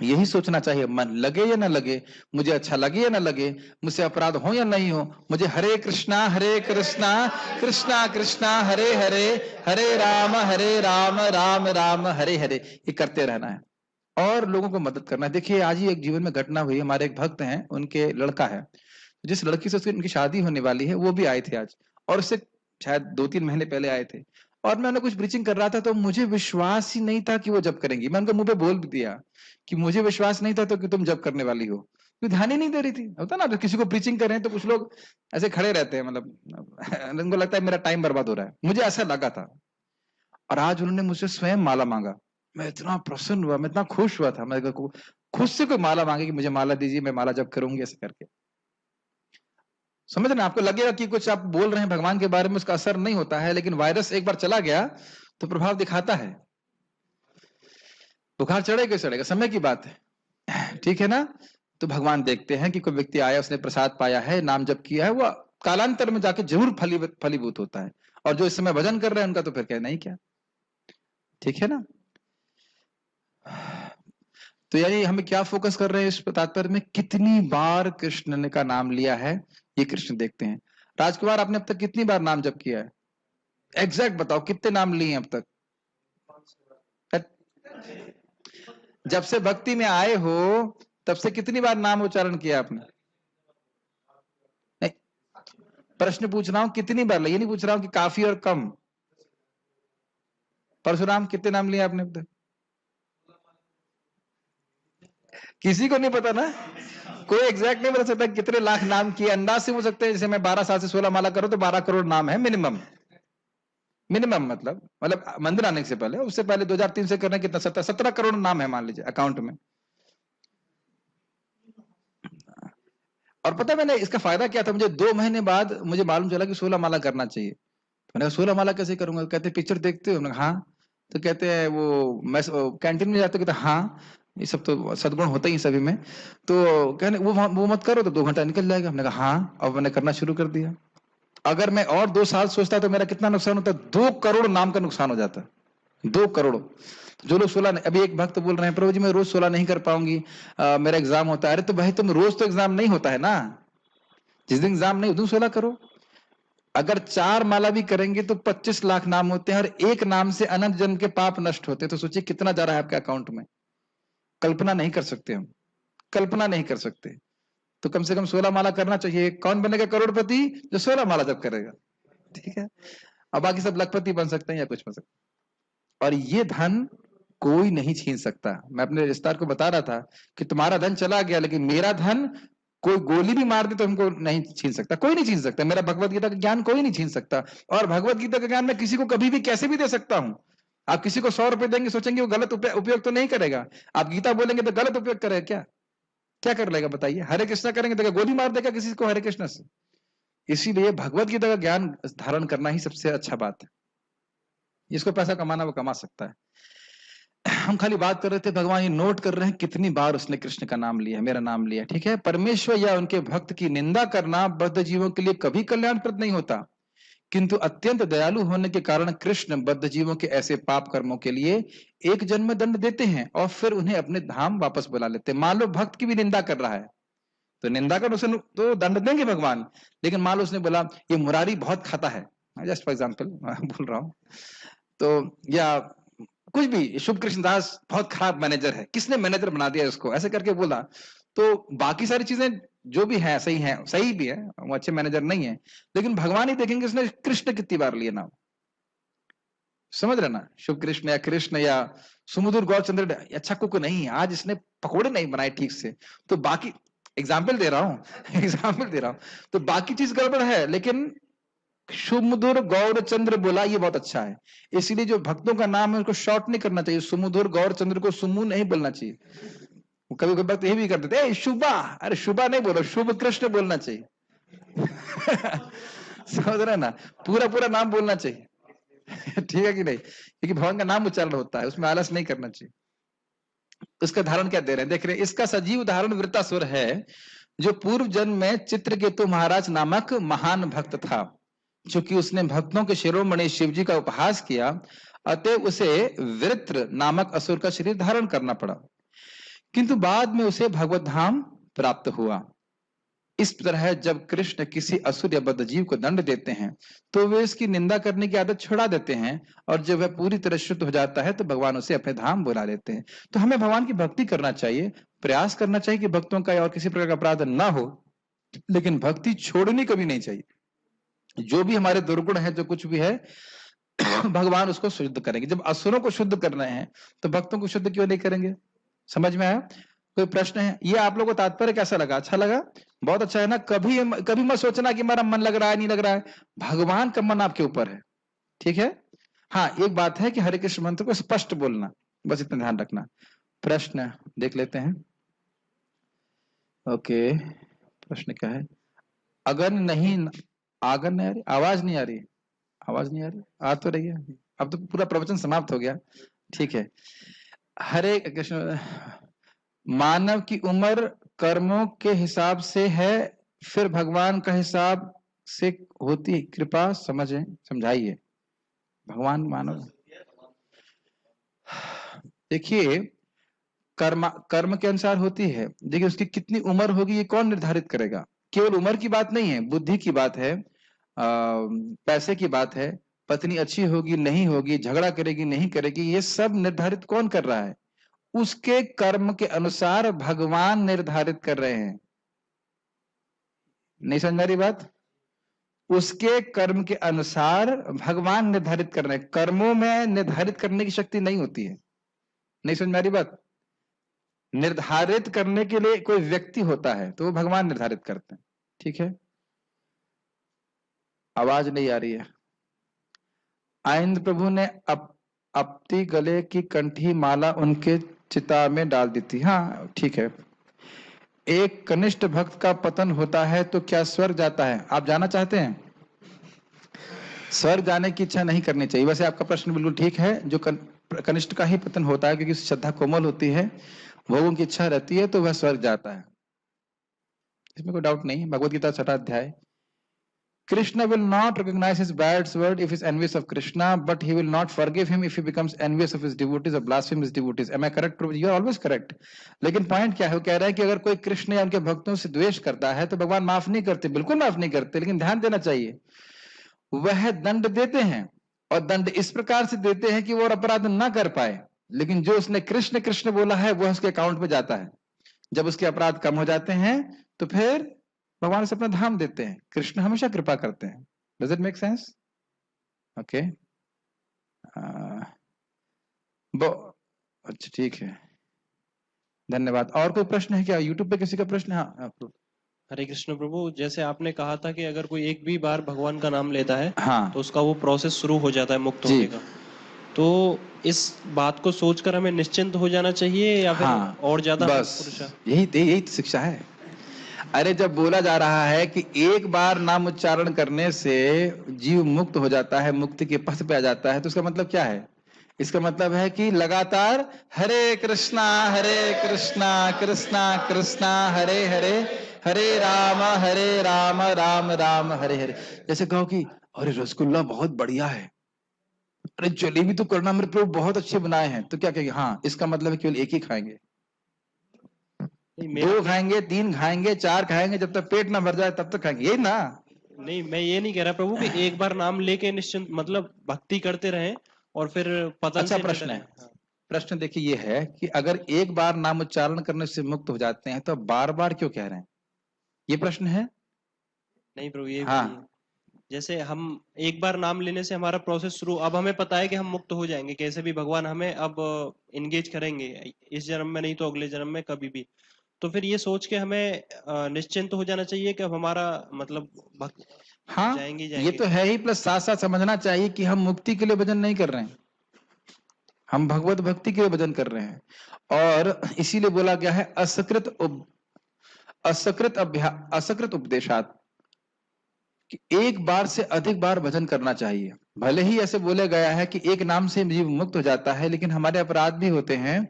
यही सोचना चाहिए, मन लगे या ना लगे, मुझे अच्छा लगे या ना लगे, मुझसे अपराध हो या नहीं हो, मुझे हरे कृष्णा कृष्णा कृष्णा हरे हरे, हरे राम राम राम हरे हरे, ये करते रहना है और लोगों को मदद करना है। देखिए आज ही एक जीवन में घटना हुई, हमारे एक भक्त हैं, उनके लड़का है, जिस लड़की से उनकी शादी होने वाली है वो भी आए थे आज, और उससे शायद 2-3 महीने पहले आए थे, और मैं उन्हें कुछ ब्रीचिंग कर रहा था, तो मुझे विश्वास ही नहीं था कि वो जब करेंगी। मैं उनके मुंह पे बोल भी दिया कि मुझे विश्वास नहीं था तो कि तुम जब करने वाली हो, तो ध्यान ही नहीं दे रही थी। होता ना, तो किसी को ब्रीचिंग कर रहे हैं तो कुछ लोग ऐसे खड़े रहते हैं, मतलब उनको लगता है मेरा टाइम बर्बाद हो रहा है। मुझे ऐसा लगा था, और आज उन्होंने मुझसे स्वयं माला मांगा मैं इतना प्रसन्न हुआ, मैं इतना खुश हुआ था, मैं खुद से कोई माला मांगे कि मुझे माला दीजिए, मैं माला जप करूंगी, ऐसे करके। समझ रहे हैं? आपको लगेगा कि कुछ आप बोल रहे हैं भगवान के बारे में, उसका असर नहीं होता है, लेकिन वायरस एक बार चला गया तो प्रभाव दिखाता है। बुखार चढ़ेगा चढ़ेगा, समय की बात है, ठीक है ना। तो भगवान देखते हैं कि कोई व्यक्ति आया, उसने प्रसाद पाया है, नाम जप किया है, वो कालांतर में जाके जरूर फलीभूत होता है। और जो इस समय भजन कर रहे हैं उनका तो फिर कहना ही क्या, ठीक है ना। तो यानी हमें क्या फोकस कर रहे हैं इस तात्पर्य में, कितनी बार कृष्ण ने का नाम लिया है, ये कृष्ण देखते हैं। राजकुमार, आपने अब तक कितनी बार नाम जप किया है? एग्जैक्ट बताओ, कितने नाम लिए हैं अब तक? जब से भक्ति में आए हो तब से कितनी बार नाम उच्चारण किया आपने? नहीं, प्रश्न पूछ रहा हूं कितनी बार, ये नहीं पूछ रहा हूं कि काफी और कम। परशुराम, कितने नाम लिए आपने अब तक? किसी को नहीं पता ना, कोई एग्जैक्ट नहीं बता सकता कितने लाख नाम किए। अंदाज से हो सकते हैं, जैसे मैं 12 साल से 16 माला करूं तो 12 करोड़ नाम है मिनिमम। मिनिमम मतलब मंदिर आने से पहले, उससे पहले 2003 से करने कितना, 17 करोड़ नाम है मान लीजिए अकाउंट में। और पता है मैंने इसका फायदा क्या था, मुझे 2 महीने बाद मुझे मालूम चला कि 16 माला करना चाहिए। तो मैंने 16 माला कैसे करूंगा? कहते पिक्चर देखते हो? हाँ। तो कहते हैं वो मैं कैंटीन में जाते, कहते हाँ ये सब तो सद्गुण होता ही सभी में, तो कहने वो मत करो तो 2 घंटा निकल जाएगा। हमने कहा हाँ, अब मैंने करना शुरू कर दिया। अगर मैं और 2 साल सोचता तो मेरा कितना नुकसान होता? 2 करोड़ नाम का नुकसान हो जाता, 2 करोड़। जो लोग 16, अभी एक भक्त बोल रहे हैं प्रभु जी मैं रोज 16 नहीं कर पाऊंगी, मेरा एग्जाम होता है। अरे तो भाई तुम रोज तो एग्जाम नहीं होता है ना, जिस दिन एग्जाम नहीं उस दिन 16 करो। अगर 4 माला भी करेंगे तो 25 लाख नाम होते हैं, और एक नाम से अनंत जन्म के पाप नष्ट होते हैं। तो सोचिए कितना जा रहा है आपके अकाउंट में, कल्पना नहीं कर सकते हम, कल्पना नहीं कर सकते। तो कम से कम 16 माला करना चाहिए। कौन बनेगा करोड़पति? जो 16 माला जब करेगा, ठीक है। अब बाकी सब लखपति बन सकते हैं या कुछ बन सकते हैं। और ये धन कोई नहीं छीन सकता। मैं अपने रिश्तेदार को बता रहा था कि तुम्हारा धन चला गया, लेकिन मेरा धन कोई गोली भी मार दे तो हमको नहीं छीन सकता, कोई नहीं छीन सकता। मेरा भगवत गीता का ज्ञान कोई नहीं छीन सकता, और भगवत गीता का ज्ञान मैं किसी को कभी भी कैसे भी दे सकता हूं। आप किसी को 100 रुपए देंगे, सोचेंगे वो गलत उपयोग तो नहीं करेगा। आप गीता बोलेंगे तो गलत उपयोग करेगा क्या? क्या कर लेगा बताइए? हरे कृष्णा करेंगे तो गोली मार देगा किसी को हरे कृष्णा से। इसीलिए भगवत गीता का ज्ञान धारण करना ही सबसे अच्छा बात है। जिसको पैसा कमाना वो कमा सकता है। हम खाली बात कर रहे थे, भगवान ये नोट कर रहे हैं कितनी बार उसने कृष्ण का नाम लिया, मेरा नाम लिया, ठीक है। परमेश्वर या उनके भक्त की निंदा करना बद्ध जीवों के लिए कभी कल्याणप्रद नहीं होता, किंतु अत्यंत दयालु होने के कारण कृष्ण बद्ध जीवों के ऐसे पाप कर्मों के लिए एक जन्म में दंड देते हैं और फिर उन्हें अपने धाम वापस बुला लेते हैं। मान लो भक्त की भी निंदा कर रहा है तो निंदा कर उसे तो दंड देंगे भगवान, लेकिन मान लो उसने बोला ये मुरारी बहुत खाता है, जस्ट फॉर एग्जाम्पल बोल रहा हूं, तो या कुछ भी, शुभ कृष्णदास बहुत खराब मैनेजर है, किसने मैनेजर बना दिया उसको, ऐसे करके बोला, तो बाकी सारी चीजें जो भी है सही भी है, वो अच्छे मैनेजर नहीं है, लेकिन भगवान ही देखेंगे उसने कृष्ण कितनी बार लिया नाम। समझ रहे ना, शुभ कृष्ण या कृष्ण या सुमधुर गौरचंद्र, अच्छा कुक नहीं, आज इसने पकोड़े नहीं बनाए ठीक से, तो बाकी एग्जाम्पल दे रहा हूं एग्जाम्पल दे रहा हूं, तो बाकी चीज गड़बड़ है, लेकिन सुमधुर गौरचंद्र बोला ये बहुत अच्छा है। इसीलिए जो भक्तों का नाम है उसको शॉर्ट नहीं करना चाहिए, सुमधुर गौरचंद्र को सुमु नहीं बोलना चाहिए। कभी कभी भक्त ये भी कर देते हैं शुभा, अरे शुभा नहीं बोलो, शुभ कृष्ण बोलना चाहिए समझ रहे ना, पूरा पूरा नाम बोलना चाहिए ठीक है कि नहीं, क्योंकि भगवान का नाम उच्चारण होता है, उसमें आलस नहीं करना चाहिए। उसका धारण क्या दे रहे हैं, देख रहे हैं, इसका सजीव उदाहरण वृत्तासुर है, जो पूर्व जन्म में चित्रकेतु महाराज नामक महान भक्त था। चूंकि उसने भक्तों के शिरोमणि शिव जी का उपहास किया, अतः उसे वृत्र नामक असुर का शरीर धारण करना पड़ा, किंतु बाद में उसे भगवत धाम प्राप्त हुआ। इस तरह जब कृष्ण किसी असुर या बद्ध जीव को दंड देते हैं तो वे इसकी निंदा करने की आदत छुड़ा देते हैं, और जब वह पूरी तरह शुद्ध हो जाता है तो भगवान उसे अपने धाम बुला लेते हैं। तो हमें भगवान की भक्ति करना चाहिए, प्रयास करना चाहिए कि भक्तों का और किसी प्रकार का अपराध ना हो, लेकिन भक्ति छोड़नी कभी नहीं चाहिए। जो भी हमारे दुर्गुण है, जो कुछ भी है भगवान उसको शुद्ध करेंगे। जब असुरों को शुद्ध करना है तो भक्तों को शुद्ध क्यों नहीं करेंगे? समझ में आया? कोई प्रश्न है? ये आप लोगों को तात्पर्य कैसा लगा? अच्छा लगा? बहुत अच्छा है ना। कभी कभी मत सोचना कि मेरा मन लग रहा है नहीं लग रहा है, भगवान का मन आपके ऊपर है, ठीक है। हाँ, एक बात है कि हरे कृष्ण मंत्र को स्पष्ट बोलना, बस इतना ध्यान रखना। प्रश्न देख लेते हैं। ओके, प्रश्न क्या है? अगर नहीं, अगर नहीं आ रही, आवाज नहीं आ रही, आवाज नहीं आ रही, आ तो रही है। अब तो पूरा प्रवचन समाप्त हो गया। ठीक है। हरे कृष्ण। मानव की उम्र कर्मों के हिसाब से है, फिर भगवान का हिसाब से होती कृपा, समझें, समझाइए। भगवान मानव, देखिए कर्म के अनुसार होती है। देखिए उसकी कितनी उम्र होगी ये कौन निर्धारित करेगा? केवल उम्र की बात नहीं है, बुद्धि की बात है, पैसे की बात है, पत्नी अच्छी होगी नहीं होगी, झगड़ा करेगी नहीं करेगी, ये सब निर्धारित कौन कर रहा है? उसके कर्म के अनुसार भगवान निर्धारित कर रहे हैं। नहीं समझ रही बात? उसके कर्म के अनुसार भगवान निर्धारित कर रहे हैं। कर्मों में निर्धारित करने की शक्ति नहीं होती है। नहीं समझ में आ रही बात? निर्धारित करने के लिए कोई व्यक्ति होता है, तो वो भगवान निर्धारित करते हैं। ठीक है। आवाज नहीं आ रही है। आइंद्र प्रभु ने अपती गले की कंठी माला उनके चिता में डाल दी थी। हाँ ठीक है। एक कनिष्ठ भक्त का पतन होता है तो क्या स्वर्ग जाता है? आप जाना चाहते हैं? स्वर्ग जाने की इच्छा नहीं करनी चाहिए। वैसे आपका प्रश्न बिल्कुल ठीक है। जो कनिष्ठ का ही पतन होता है, क्योंकि श्रद्धा कोमल होती है, भोगों की इच्छा रहती है, तो वह स्वर्ग जाता है, इसमें कोई डाउट नहीं। भगवत गीता 6वां अध्याय। Krishna will not recognize his bad word if he is envious of Krishna, but he will not forgive him if he becomes envious of his devotees or blasphemes his devotees. Am I correct, Prabhu? You are always correct. लेकिन पॉइंट क्या है? वो कह रहा है कि अगर कोई कृष्ण या उनके भक्तों से द्वेष करता है तो भगवान माफ नहीं करते, बिल्कुल माफ नहीं करते। लेकिन ध्यान देना चाहिए, वह दंड देते हैं, और दंड इस प्रकार से देते हैं कि वो और अपराध ना कर पाए। लेकिन जो उसने कृष्ण कृष्ण बोला है वह उसके अकाउंट में जाता है। जब उसके अपराध कम हो जाते हैं तो फिर भगवान से अपना धाम देते हैं। कृष्ण हमेशा कृपा करते हैं। Does it make sense? Okay, अच्छा ठीक है, धन्यवाद। और कोई प्रश्न है क्या यूट्यूब पे किसी का प्रश्न? हाँ हरे कृष्ण प्रभु, जैसे आपने कहा था कि अगर कोई एक भी बार भगवान का नाम लेता है हाँ तो उसका वो प्रोसेस शुरू हो जाता है मुक्त होने का। तो इस बात को सोचकर हमें निश्चिंत हो जाना चाहिए या फिर हाँ, और ज्यादा? बस यही तो शिक्षा है। अरे जब बोला जा रहा है कि एक बार नाम उच्चारण करने से जीव मुक्त हो जाता है, मुक्ति के पथ पे आ जाता है, तो उसका मतलब क्या है? इसका मतलब है कि लगातार हरे कृष्णा कृष्णा कृष्णा हरे हरे, हरे राम राम राम हरे हरे। जैसे कहो कि अरे रसगुल्ला बहुत बढ़िया है, अरे जलेबी तो करना मेरे प्रभु बहुत अच्छे बनाए हैं, तो क्या कहेंगे? हाँ, इसका मतलब है केवल एक ही खाएंगे, 2 खाएंगे, 3 खाएंगे, 4 खाएंगे, जब तक पेट ना भर जाए तब तक खाएंगे, यही ना? नहीं, मैं ये नहीं कह रहा प्रभु कि एक बार नाम लेके निश्चिंत, मतलब भक्ति करते रहें और फिर पतन अच्छा से प्रश्न है। हाँ। प्रश्न देखिए ये है कि अगर एक बार नाम उच्चारण करने से मुक्त हो जाते हैं तो बार बार क्यों कह रहे हैं? ये प्रश्न है। नहीं प्रभु, ये हाँ, जैसे हम एक बार नाम लेने से हमारा प्रोसेस शुरू, अब हमें पता है कि हम मुक्त हो जाएंगे कैसे भी, भगवान हमें अब इंगेज करेंगे, इस जन्म में नहीं तो अगले जन्म में कभी भी। तो फिर ये सोच के हमें निश्चिंत हो जाना चाहिए कि अब हमारा मतलब भक्त हाँ, जाएंगे ये तो है ही। प्लस साथ साथ समझना चाहिए कि हम मुक्ति के लिए भजन नहीं कर रहे हैं, हम भगवत भक्ति के लिए भजन कर रहे हैं। और इसीलिए बोला गया है असकृत उपदेशात, कि एक बार से अधिक बार भजन करना चाहिए। भले ही ऐसे बोले गया है कि एक नाम से जीव मुक्त हो जाता है, लेकिन हमारे अपराध भी होते हैं।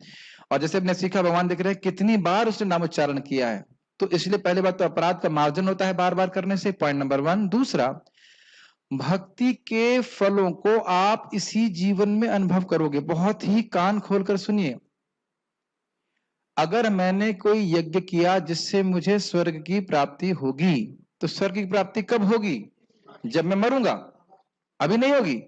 और जैसे अपने सीखा, भगवान देख रहे हैं कितनी बार उसने नाम उच्चारण किया है, तो इसलिए पहले बात तो अपराध का मार्जन होता है बार बार करने से, पॉइंट नंबर 1। दूसरा, भक्ति के फलों को आप इसी जीवन में अनुभव करोगे। बहुत ही कान खोलकर सुनिए, अगर मैंने कोई यज्ञ किया जिससे मुझे स्वर्ग की प्राप्ति होगी, तो स्वर्ग की प्राप्ति कब होगी? जब मैं मरूंगा, अभी नहीं होगी।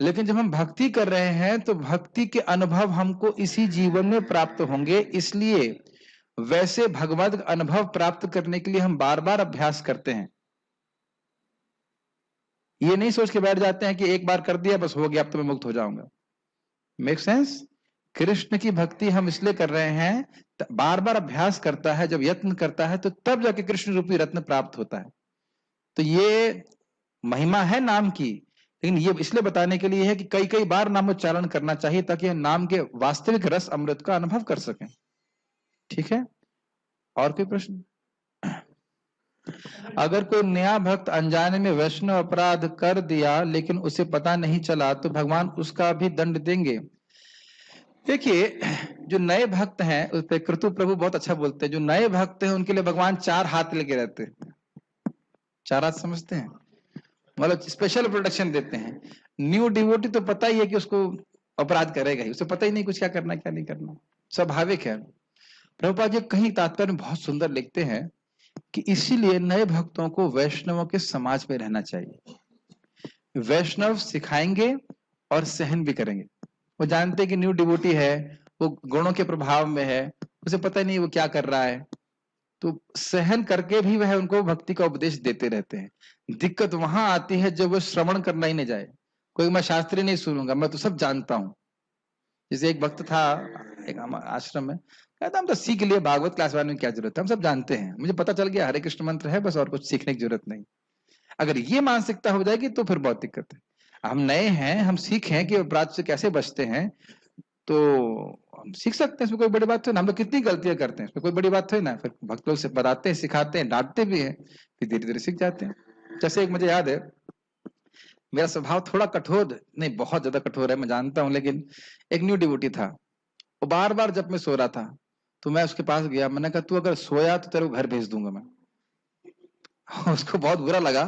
लेकिन जब हम भक्ति कर रहे हैं तो भक्ति के अनुभव हमको इसी जीवन में प्राप्त होंगे। इसलिए वैसे भगवत अनुभव प्राप्त करने के लिए हम बार बार अभ्यास करते हैं। ये नहीं सोच के बैठ जाते हैं कि एक बार कर दिया बस हो गया, अब तो मैं मुक्त हो जाऊंगा। Make sense? कृष्ण की भक्ति हम इसलिए कर रहे हैं, बार बार अभ्यास करता है, जब यत्न करता है तो तब जाके कृष्ण रूपी रत्न प्राप्त होता है। तो ये महिमा है नाम की, लेकिन ये इसलिए बताने के लिए है कि कई कई बार नामोच्चारण करना चाहिए ताकि नाम के वास्तविक रस अमृत का अनुभव कर सकें। ठीक है, और कोई प्रश्न? अगर कोई नया भक्त अनजाने में वैष्णव अपराध कर दिया लेकिन उसे पता नहीं चला तो भगवान उसका भी दंड देंगे? देखिए, जो नए भक्त हैं उस पे कृतु प्रभु बहुत अच्छा बोलते हैं, जो नए भक्त हैं उनके लिए भगवान 4 हाथ लेके रहते हैं। 4 हाथ समझते हैं, मतलब स्पेशल प्रोटेक्शन देते हैं। न्यू डिवोटी तो पता ही है कि उसको अपराध करेगा ही, उसे पता ही नहीं कुछ क्या करना क्या नहीं करना, स्वाभाविक है। प्रभुपाद जी कहीं तात्पर्य में बहुत सुंदर लिखते हैं कि इसीलिए नए भक्तों को वैष्णवों के समाज में रहना चाहिए। वैष्णव सिखाएंगे और सहन भी करेंगे। वो जानते हैं कि न्यू डिवोटी है, वो गुणों के प्रभाव में है, उसे पता नहीं वो क्या कर रहा है, तो सहन करके भी वह उनको भक्ति का उपदेश देते रहते हैं। दिक्कत वहां आती है जब वो श्रवण करना ही नहीं जाए, कोई मैं शास्त्री नहीं सुनूंगा, मैं तो सब जानता हूं। जैसे एक भक्त था एक आश्रम में, कहता हम तो सीख लिए, भागवत क्लास वाले में क्या जरूरत है, हम सब जानते हैं, मुझे पता चल गया हरे कृष्ण मंत्र है बस, और कुछ सीखने की जरूरत नहीं। अगर ये मानसिकता हो जाएगी तो फिर बहुत दिक्कत है। हम नए हैं, हम सीखें कि अपराध से कैसे बचते हैं, तो हम सीख सकते हैं, इसमें कोई बड़ी बात तो नहीं। हम लोग कितनी गलतियां करते हैं, इसमें कोई बड़ी बात तो ना। फिर भक्त लोग से बताते हैं, सिखाते हैं, डांटते भी हैं, फिर धीरे धीरे सीख जाते हैं। जैसे एक मुझे याद है, मेरा स्वभाव थोड़ा कठोर नहीं, बहुत ज्यादा कठोर है मैं जानता हूँ, लेकिन एक न्यू डिवोटी था, वो बार बार जब मैं सो रहा था तो मैं उसके पास गया, मैंने कहा तू अगर सोया तो तेरे को घर भेज दूंगा मैं। उसको बहुत बुरा लगा,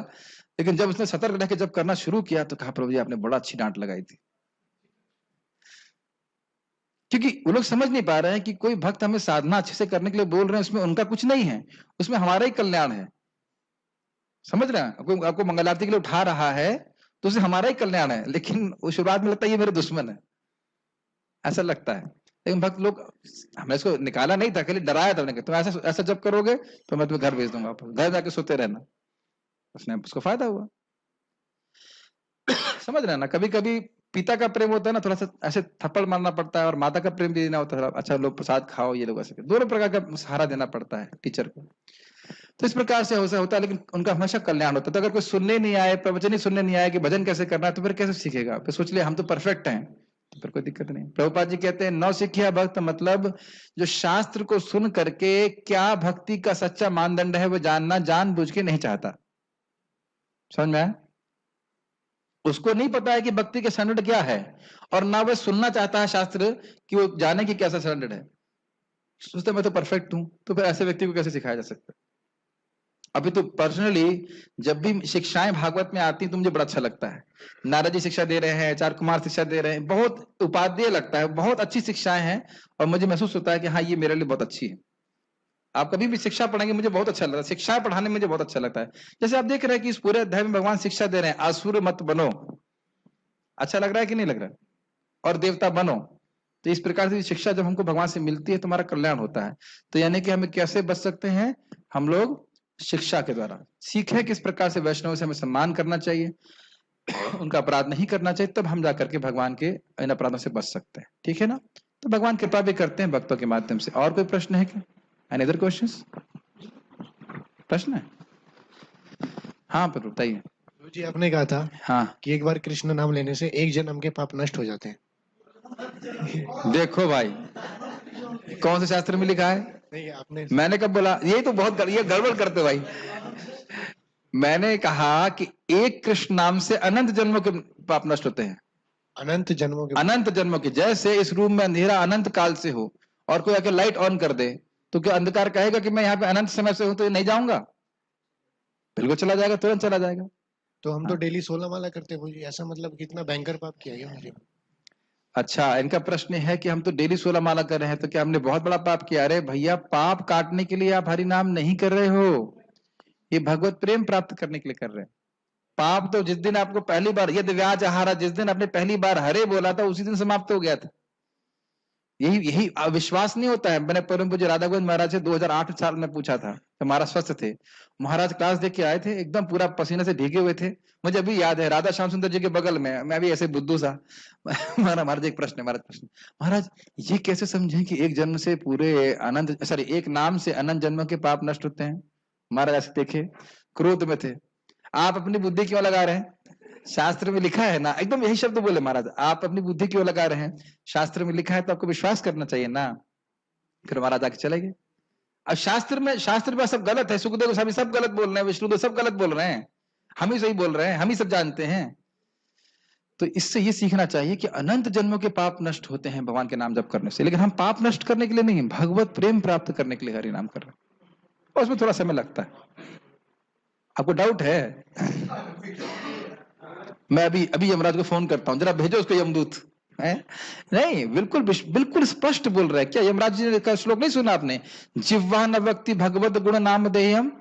लेकिन जब उसने सतर्क रह के जब करना शुरू किया तो कहा प्रभु जी आपने बड़ा अच्छी डांट लगाई थी। क्योंकि वो लोग समझ नहीं पा रहे हैं कि कोई भक्त हमें साधना अच्छे से करने के लिए बोल रहे हैं, उसमें उनका कुछ नहीं है, उसमें हमारा ही कल्याण है। समझ रहे हैं, कोई आपको मंगल आरती के लिए उठा रहा है तो उसे हमारा ही कल्याण है, लेकिन वो शुरुआत में लगता है ये मेरे दुश्मन है, ऐसा लगता है। लेकिन भक्त लोग, हमने इसको निकाला नहीं था, खाली डराया था, तुम ऐसा ऐसा जब करोगे तो मैं तुम्हें घर भेज दूंगा, घर जाके सोते रहना। उसने उसको फायदा हुआ। समझ रहे हैं ना, कभी कभी पिता का प्रेम होता है ना, थोड़ा सा ऐसे थप्पड़ मारना पड़ता है, और माता का प्रेम भी देना होता है, अच्छा लोग प्रसाद खाओ, ये लोग ऐसे, दोनों प्रकार का सहारा देना पड़ता है टीचर को। तो इस प्रकार से होता है, लेकिन उनका हमेशा कल्याण होता है। तो अगर कोई सुनने नहीं आए, प्रवचन ही सुनने नहीं आए कि भजन कैसे करना है, तो फिर कैसे सीखेगा? फिर सोच लिया हम तो परफेक्ट हैं, तो फिर कोई दिक्कत नहीं। प्रभुपाद जी कहते हैं नौ सिखिया भक्त, मतलब जो शास्त्र को सुन करके क्या भक्ति का सच्चा मानदंड है वो जानना जानबूझ के नहीं चाहता। समझ में आया? उसको नहीं पता है कि भक्ति के स्टैंडर्ड क्या है, और ना वह सुनना चाहता है शास्त्र कि वो जाने कि कैसा स्टैंडर्ड है। सोचते मैं तो परफेक्ट हूं, तो फिर ऐसे व्यक्ति को कैसे सिखाया जा सकता है? अभी तो पर्सनली जब भी शिक्षाएं भागवत में आती तो मुझे बड़ा अच्छा लगता है। नारद जी शिक्षा दे रहे हैं, चार कुमार शिक्षा दे रहे हैं, बहुत उपादेय लगता है, बहुत अच्छी शिक्षाएं हैं, और मुझे महसूस होता है कि हाँ ये मेरे लिए बहुत अच्छी है। आप कभी भी शिक्षा पढ़ेंगे मुझे बहुत अच्छा लगता है, शिक्षा पढ़ाने में मुझे बहुत अच्छा लगता है। जैसे आप देख रहे हैं कि इस पूरे अध्याय में भगवान शिक्षा दे रहे हैं, असुर मत बनो। अच्छा लग रहा है कि नहीं लग रहा है? और देवता बनो। तो इस प्रकार से शिक्षा जब हमको भगवान से मिलती है तो हमारा कल्याण होता है। तो यानी कि हमें कैसे बच सकते हैं? हम लोग शिक्षा के द्वारा सीखें किस प्रकार से वैष्णव से हमें सम्मान करना चाहिए, उनका अपराध नहीं करना चाहिए, तब हम जाकर के भगवान के इन अपराधों से बच सकते हैं। ठीक है ना? तो भगवान कृपा भी करते हैं भक्तों के माध्यम से। और कोई प्रश्न है क्या? Any other questions? प्रश्न है? हाँ पर बताइए। जी आपने कहा था हाँ कि एक बार कृष्ण नाम लेने से एक जन्म के पाप नष्ट हो जाते हैं। देखो भाई, कौन से शास्त्र में लिखा है? नहीं आपने, मैंने कब बोला? यही तो बहुत ये गड़बड़ करते भाई। मैंने कहा कि एक कृष्ण नाम से अनंत जन्मों के पाप नष्ट होते हैं। अनंत जन्मों के, अनंत जन्मों के, जैसे इस रूम में अंधेरा अनंत काल से हो और कोई आके लाइट ऑन कर दे, तो क्या अंधकार कहेगा कि मैं यहाँ पे अनंत समय से हूं तो नहीं जाऊंगा? बिल्कुल चला जाएगा, तुरंत चला जाएगा। तो हम तो डेली 16 माला करते हैं जी, ऐसा मतलब कितना भयंकर पाप किया गया मुझे। अच्छा, इनका प्रश्न है कि हम तो डेली 16 माला कर रहे हैं, तो क्या हमने बहुत बड़ा पाप किया? अरे भैया, पाप काटने के लिए आप हरि नाम नहीं कर रहे हो, ये भगवत प्रेम प्राप्त करने के लिए कर रहे हैं। पाप तो जिस दिन आपको पहली बार यदि व्याज आहारा, जिस दिन आपने पहली बार हरे बोला था उसी दिन समाप्त हो गया था। यही विश्वास नहीं होता है। मैंने परम पूज्य राधा गोविंद महाराज से 2008 साल में पूछा था, तो महाराज स्वस्थ थे, महाराज क्लास देख के आए थे, एकदम पूरा पसीने से भीगे हुए थे, मुझे अभी याद है, राधा श्याम सुंदर जी के बगल में मैं भी ऐसे बुद्धू सा। महाराज एक प्रश्न है, महाराज प्रश्न, महाराज ये कैसे समझे कि एक जन्म से पूरे अनंत, सॉरी एक नाम से अनंत जन्मों के पाप नष्ट होते हैं? महाराज ऐसे देखे, क्रोध में थे, आप अपनी बुद्धि क्यों लगा रहे हैं? शास्त्र में लिखा है ना, एकदम यही शब्द बोले महाराज, आप अपनी बुद्धि क्यों लगा रहे हैं, शास्त्र में लिखा है तो आपको विश्वास करना चाहिए ना। फिर महाराज आके चले गए। अब शास्त्र में सब गलत है, सुखदेव गोस्वामी सब गलत बोल रहे हैं, विष्णुदेव सब गलत बोल रहे हैं, हम ही सही बोल रहे हैं, हम ही सब जानते हैं। तो इससे ये सीखना चाहिए कि अनंत जन्मों के पाप नष्ट होते हैं भगवान के नाम जप करने से, लेकिन हम पाप नष्ट करने के लिए नहीं, भगवत प्रेम प्राप्त करने के लिए हरि नाम कर रहे हैं, और उसमें थोड़ा समय लगता है। आपको डाउट है? मैं अभी यमराज को फोन करता हूं, जरा भेजो उसको यमदूत है। नहीं, बिल्कुल स्पष्ट बोल रहा है। क्या यमराज जी का श्लोक नहीं सुना आपने? जिह्वा न वक्ति भगवत गुण नाम देयम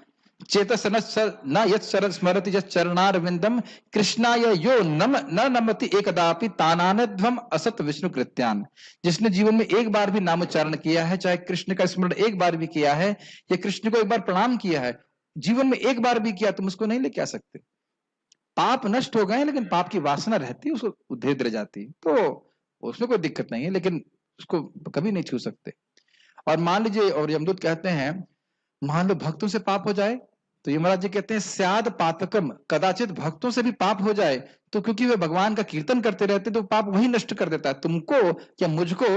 चेतस न यत् स्मरति यत् चरणारविंदम कृष्णाय यो न नमति एकदापि तानानध्वम असत विष्णु कृत्यान। जिसने जीवन में एक बार भी नामोच्चारण किया है, चाहे कृष्ण का स्मरण एक बार भी किया है या कृष्ण को एक बार प्रणाम किया है, जीवन में एक बार भी किया, तुम उसको नहीं लेके आ सकते। पाप नष्ट हो गए, लेकिन पाप की वासना रहती है, उसको धीरे धीरे जाती, तो उसमें कोई दिक्कत नहीं है, लेकिन उसको कभी नहीं छू सकते। और मान लीजिए, और यमदूत कहते हैं, मान लो भक्तों से पाप हो जाए, तो यमराज जी कहते हैं स्याद पातकम, कदाचित भक्तों से भी पाप हो जाए तो क्योंकि वे भगवान का कीर्तन करते रहते तो पाप वही नष्ट कर देता है। तुमको या मुझको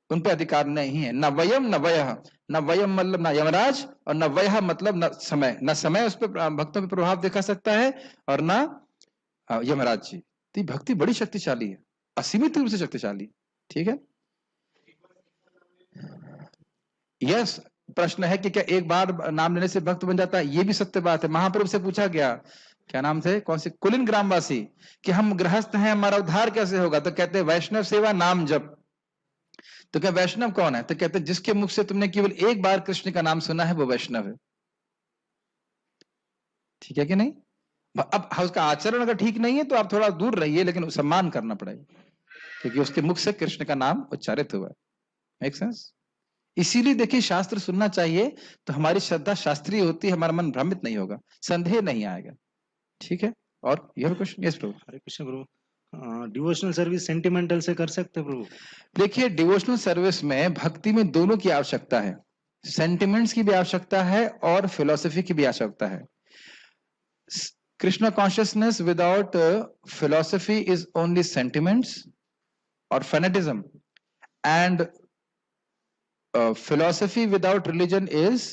उन पे अधिकार नहीं है। न वयम न वयः, न वयम मतलब न यमराज, और न वयः मतलब न समय, न समय उस पर भक्तों पर प्रभाव दिखा सकता है और न यमराज जी। तो भक्ति बड़ी शक्तिशाली है, असीमित रूप से शक्तिशाली। ठीक है, यस। प्रश्न है कि क्या एक बार नाम लेने से भक्त बन जाता है? ये भी सत्य बात है। महाप्रभु से पूछा गया, क्या नाम थे, कौन से, कुलीन ग्रामवासी, कि हम गृहस्थ हैं, हमारा उद्धार कैसे होगा? तो कहते हैं वैष्णव सेवा नाम जप। तो क्या वैष्णव कौन है? तो कहते हैं जिसके मुख से तुमने केवल एक बार कृष्ण का नाम सुना है वो वैष्णव है। ठीक है कि नहीं? अब उसका आचरण अगर ठीक नहीं है तो आप थोड़ा दूर रहिए, लेकिन सम्मान करना पड़ेगा, क्योंकि उसके मुख से कृष्ण का नाम उच्चारित हुआ है। Make sense? इसीलिए देखिए, शास्त्र सुनना चाहिए तो हमारी श्रद्धा शास्त्रीय होती है, हमारा मन भ्रमित नहीं होगा, संदेह नहीं आएगा। ठीक है, और यह क्वेश्चन? यस प्रभु। हरे कृष्ण प्रभु, डिवोशनल सर्विस सेंटिमेंटल से कर सकते हैं प्रभु? देखिए, डिवोशनल सर्विस में भक्ति में दोनों की आवश्यकता है, सेंटिमेंट्स की भी आवश्यकता है और फिलोसफी की भी आवश्यकता है। Krishna consciousness without philosophy is only sentiments और fanaticism, and philosophy without religion is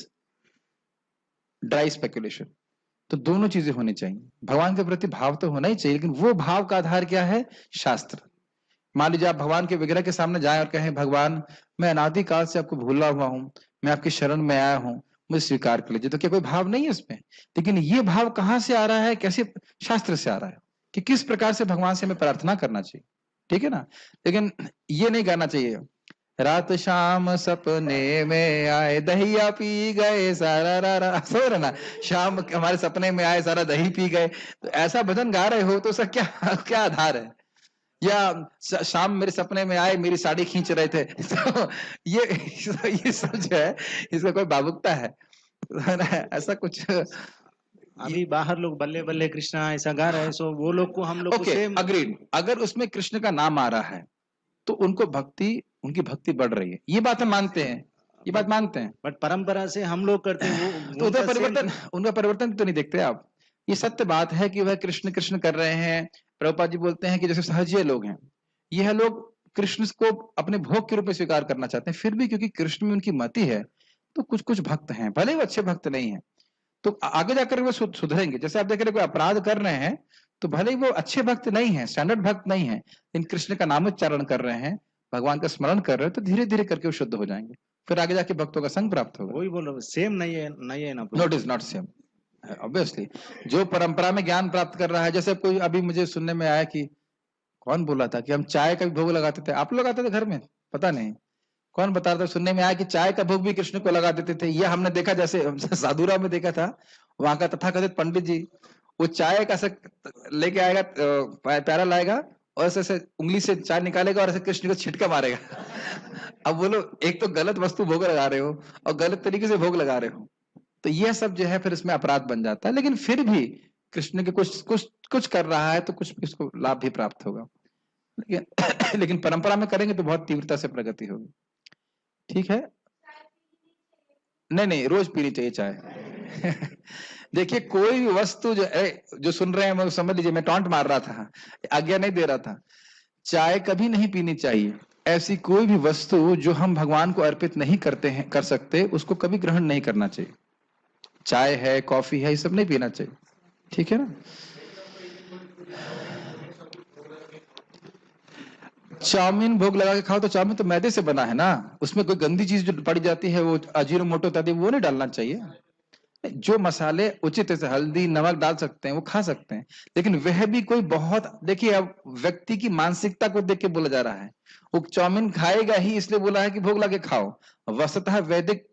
dry speculation. तो दोनों चीजें होनी चाहिए। भगवान के प्रति भाव तो होना ही चाहिए, लेकिन वो भाव का आधार क्या है? शास्त्र। मान लीजिए आप भगवान के विग्रह के सामने जाएं और कहें, भगवान मैं अनादिकाल से आपको भूला हुआ हूं, मैं आपकी शरण में आया हूं, मुझे स्वीकार कर लीजिए। तो क्या कोई भाव नहीं है उसमें? लेकिन ये भाव कहां से आ रहा है, कैसे? शास्त्र से आ रहा है कि किस प्रकार से भगवान से हमें प्रार्थना करना चाहिए। ठीक है ना? लेकिन ये नहीं कहना चाहिए रात शाम सपने में आए दहिया पी गए सारा रा सो रहा ना, शाम हमारे सपने में आए सारा दही पी गए। तो ऐसा भजन गा रहे हो तो उसका क्या आधार है? या शाम मेरे सपने में आए मेरी साड़ी खींच रहे थे। तो ये सब जो है, इसका कोई भावुकता है? ऐसा कुछ। अभी बाहर लोग बल्ले बल्ले कृष्णा ऐसा गा रहे हैं, सो वो लोग को हम लोग को सेम अग्रीड। अगर उसमें कृष्ण का नाम आ रहा है तो उनकी भक्ति बढ़ रही है, ये बात हम मानते हैं, ये बात मानते हैं। बट परंपरा से हम लोग करते हैं वो तो उनका परिवर्तन तो नहीं देखते आप। ये सत्य बात है कि वह कृष्ण कृष्ण कर रहे हैं। प्रभुपाद जी बोलते हैं कि जैसे सहजीय लोग हैं, यह लोग कृष्ण को अपने भोग के रूप में स्वीकार करना चाहते हैं, फिर भी क्योंकि कृष्ण में उनकी मति है तो कुछ कुछ भक्त हैं, भले वो अच्छे भक्त नहीं है, तो आगे जाकर वो सुधरेंगे। जैसे आप देख रहे कोई अपराध कर रहे हैं तो भले ही वो अच्छे भक्त नहीं है, स्टैंडर्ड भक्त नहीं है, लेकिन कृष्ण का नामोच्चारण कर रहे हैं, भगवान का स्मरण कर रहे हैं, तो धीरे धीरे करके वो शुद्ध हो जाएंगे, फिर आगे जाके भक्तों का संग प्राप्त होगा। वही बोल रहा हूँ, सेम नहीं है ना? No, it is not same obviously. जो परंपरा में ज्ञान प्राप्त कर रहा है, जैसे कोई अभी मुझे सुनने में आया कि कौन बोला था कि हम चाय का भी भोग लगाते थे, आप लोग लगाते थे घर में, पता नहीं कौन बता रहा था, सुनने में आया कि चाय का भोग भी कृष्ण को लगा देते थे। ये हमने देखा, जैसे साधुरा में देखा था, वहां का तथाकथित पंडित जी वो चाय का लेके आएगा, प्यारा लाएगा और ऐसे उंगली से चाय निकालेगा और ऐसे कृष्ण को छिटका मारेगा। अब बोलो, एक तो गलत वस्तु भोग लगा रहे हो और गलत तरीके से भोग लगा रहे हो, तो यह सब जो है फिर इसमें अपराध बन जाता है। लेकिन फिर भी कृष्ण के कुछ कर रहा है तो कुछ इसको लाभ भी प्राप्त होगा, लेकिन परंपरा में करेंगे तो बहुत तीव्रता से प्रगति होगी। ठीक है? नहीं, रोज पीनी चाहिए चाय। देखिए कोई भी वस्तु जो सुन रहे हैं वो समझ लीजिए, मैं टॉन्ट मार रहा था, आज्ञा नहीं दे रहा था। चाय कभी नहीं पीनी चाहिए। ऐसी कोई भी वस्तु जो हम भगवान को अर्पित नहीं कर सकते, उसको कभी ग्रहण नहीं करना चाहिए। चाय है, कॉफी है, ये सब नहीं पीना चाहिए, ठीक है ना। चाउमीन भोग लगा के खाओ तो चाउमीन तो मैदे से बना है ना, उसमें कोई गंदी चीज जो पड़ी जाती है, वो अजीनोमोटो इत्यादि, वो नहीं डालना चाहिए। जो मसाले उचित से हल्दी नमक डाल सकते हैं वो खा सकते हैं, लेकिन वह भी कोई बहुत, देखिए अब व्यक्ति की मानसिकता को देख के बोला जा रहा है। वो चाउमीन खाएगा ही इसलिए बोला है कि भोग लगे खाओ, वस्तुतः वैदिक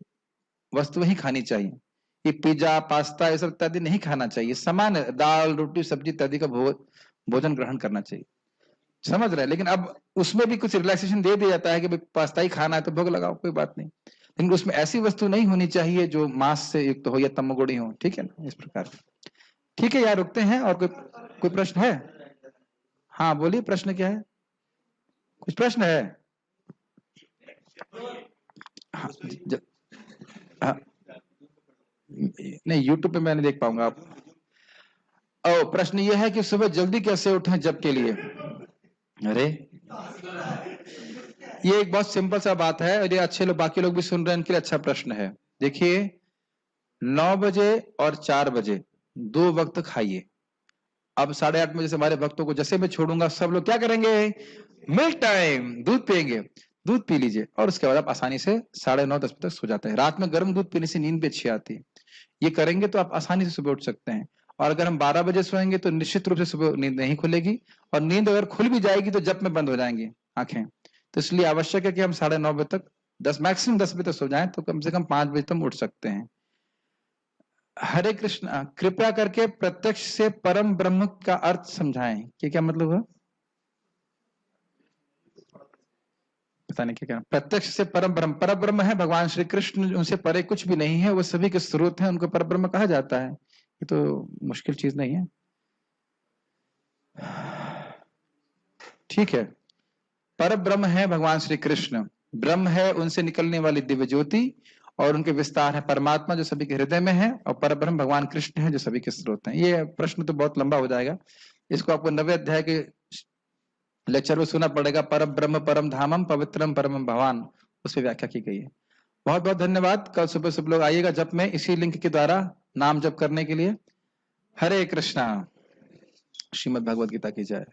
वस्तु ही खानी चाहिए। ये पिज्जा पास्ता ये सब इत्यादि नहीं खाना चाहिए, समान दाल रोटी सब्जी इत्यादि का भोजन ग्रहण करना चाहिए, समझ रहे हैं। लेकिन अब उसमें भी कुछ रिलैक्सेशन दे दिया जाता है कि पास्ता ही खाना है तो भोग लगाओ, कोई बात नहीं, लेकिन उसमें ऐसी वस्तु नहीं होनी चाहिए जो मांस से युक्त हो या तमोगुणी हो, ठीक है ना, इस प्रकार। ठीक है यार, रुकते हैं। और कोई प्रश्न है? हाँ बोलिए, प्रश्न क्या है? कुछ प्रश्न है? हाँ, हाँ, नहीं यूट्यूब पे मैं नहीं देख पाऊंगा आप। प्रश्न ये है कि सुबह जल्दी कैसे उठें जप के लिए? अरे ये एक बहुत सिंपल सा बात है, और ये अच्छे लोग, बाकी लोग भी सुन रहे हैं, इनके लिए अच्छा प्रश्न है। देखिए 9 बजे और 4 बजे 2 वक्त खाइए। अब 8:30 बजे से हमारे भक्तों को जैसे मैं छोड़ूंगा, सब लोग क्या करेंगे? मिल्क टाइम, दूध पियेंगे, दूध पी लीजिए, और उसके बाद आप आसानी से 9:30 10 बजे तक सो जाते हैं। रात में गर्म दूध पीने से नींद भी अच्छी आती है। ये करेंगे तो आप आसानी से सुबह उठ सकते हैं। और अगर हम 12 बजे सोएंगे तो निश्चित रूप से सुबह नींद नहीं खुलेगी, और नींद अगर खुल भी जाएगी तो जब में बंद हो जाएंगी आंखें। तो इसलिए आवश्यक है कि हम 9:30 बजे तक, 10 मैक्सिमम 10 बजे तक सो जाएं, तो कम से कम 5 बजे तक उठ सकते हैं। हरे कृष्ण, कृपया करके प्रत्यक्ष से परम ब्रह्म का अर्थ समझाएं कि क्या मतलब है? पता नहीं क्या, प्रत्यक्ष से परम ब्रह्म, पर ब्रह्म है भगवान श्री कृष्ण, उनसे परे कुछ भी नहीं है, वो सभी के स्रोत हैं, उनको पर ब्रह्म कहा जाता है। ये तो मुश्किल चीज नहीं है, ठीक है। पर ब्रह्म है भगवान श्री कृष्ण, ब्रह्म है उनसे निकलने वाली दिव्य ज्योति, और उनके विस्तार है परमात्मा जो सभी के हृदय में है, और पर ब्रह्म भगवान कृष्ण है जो सभी के स्रोत हैं। ये प्रश्न तो बहुत लंबा हो जाएगा, इसको आपको 90 अध्याय के लेक्चर में सुना पड़ेगा। पर ब्रह्म परम धामम पवित्रम परम भगवान, उस पर व्याख्या की गई है। बहुत बहुत धन्यवाद। कल सुबह सब लोग आइएगा जप में, इसी लिंक के द्वारा नाम जप करने के लिए। हरे कृष्णा। श्रीमद् भगवद गीता की जय।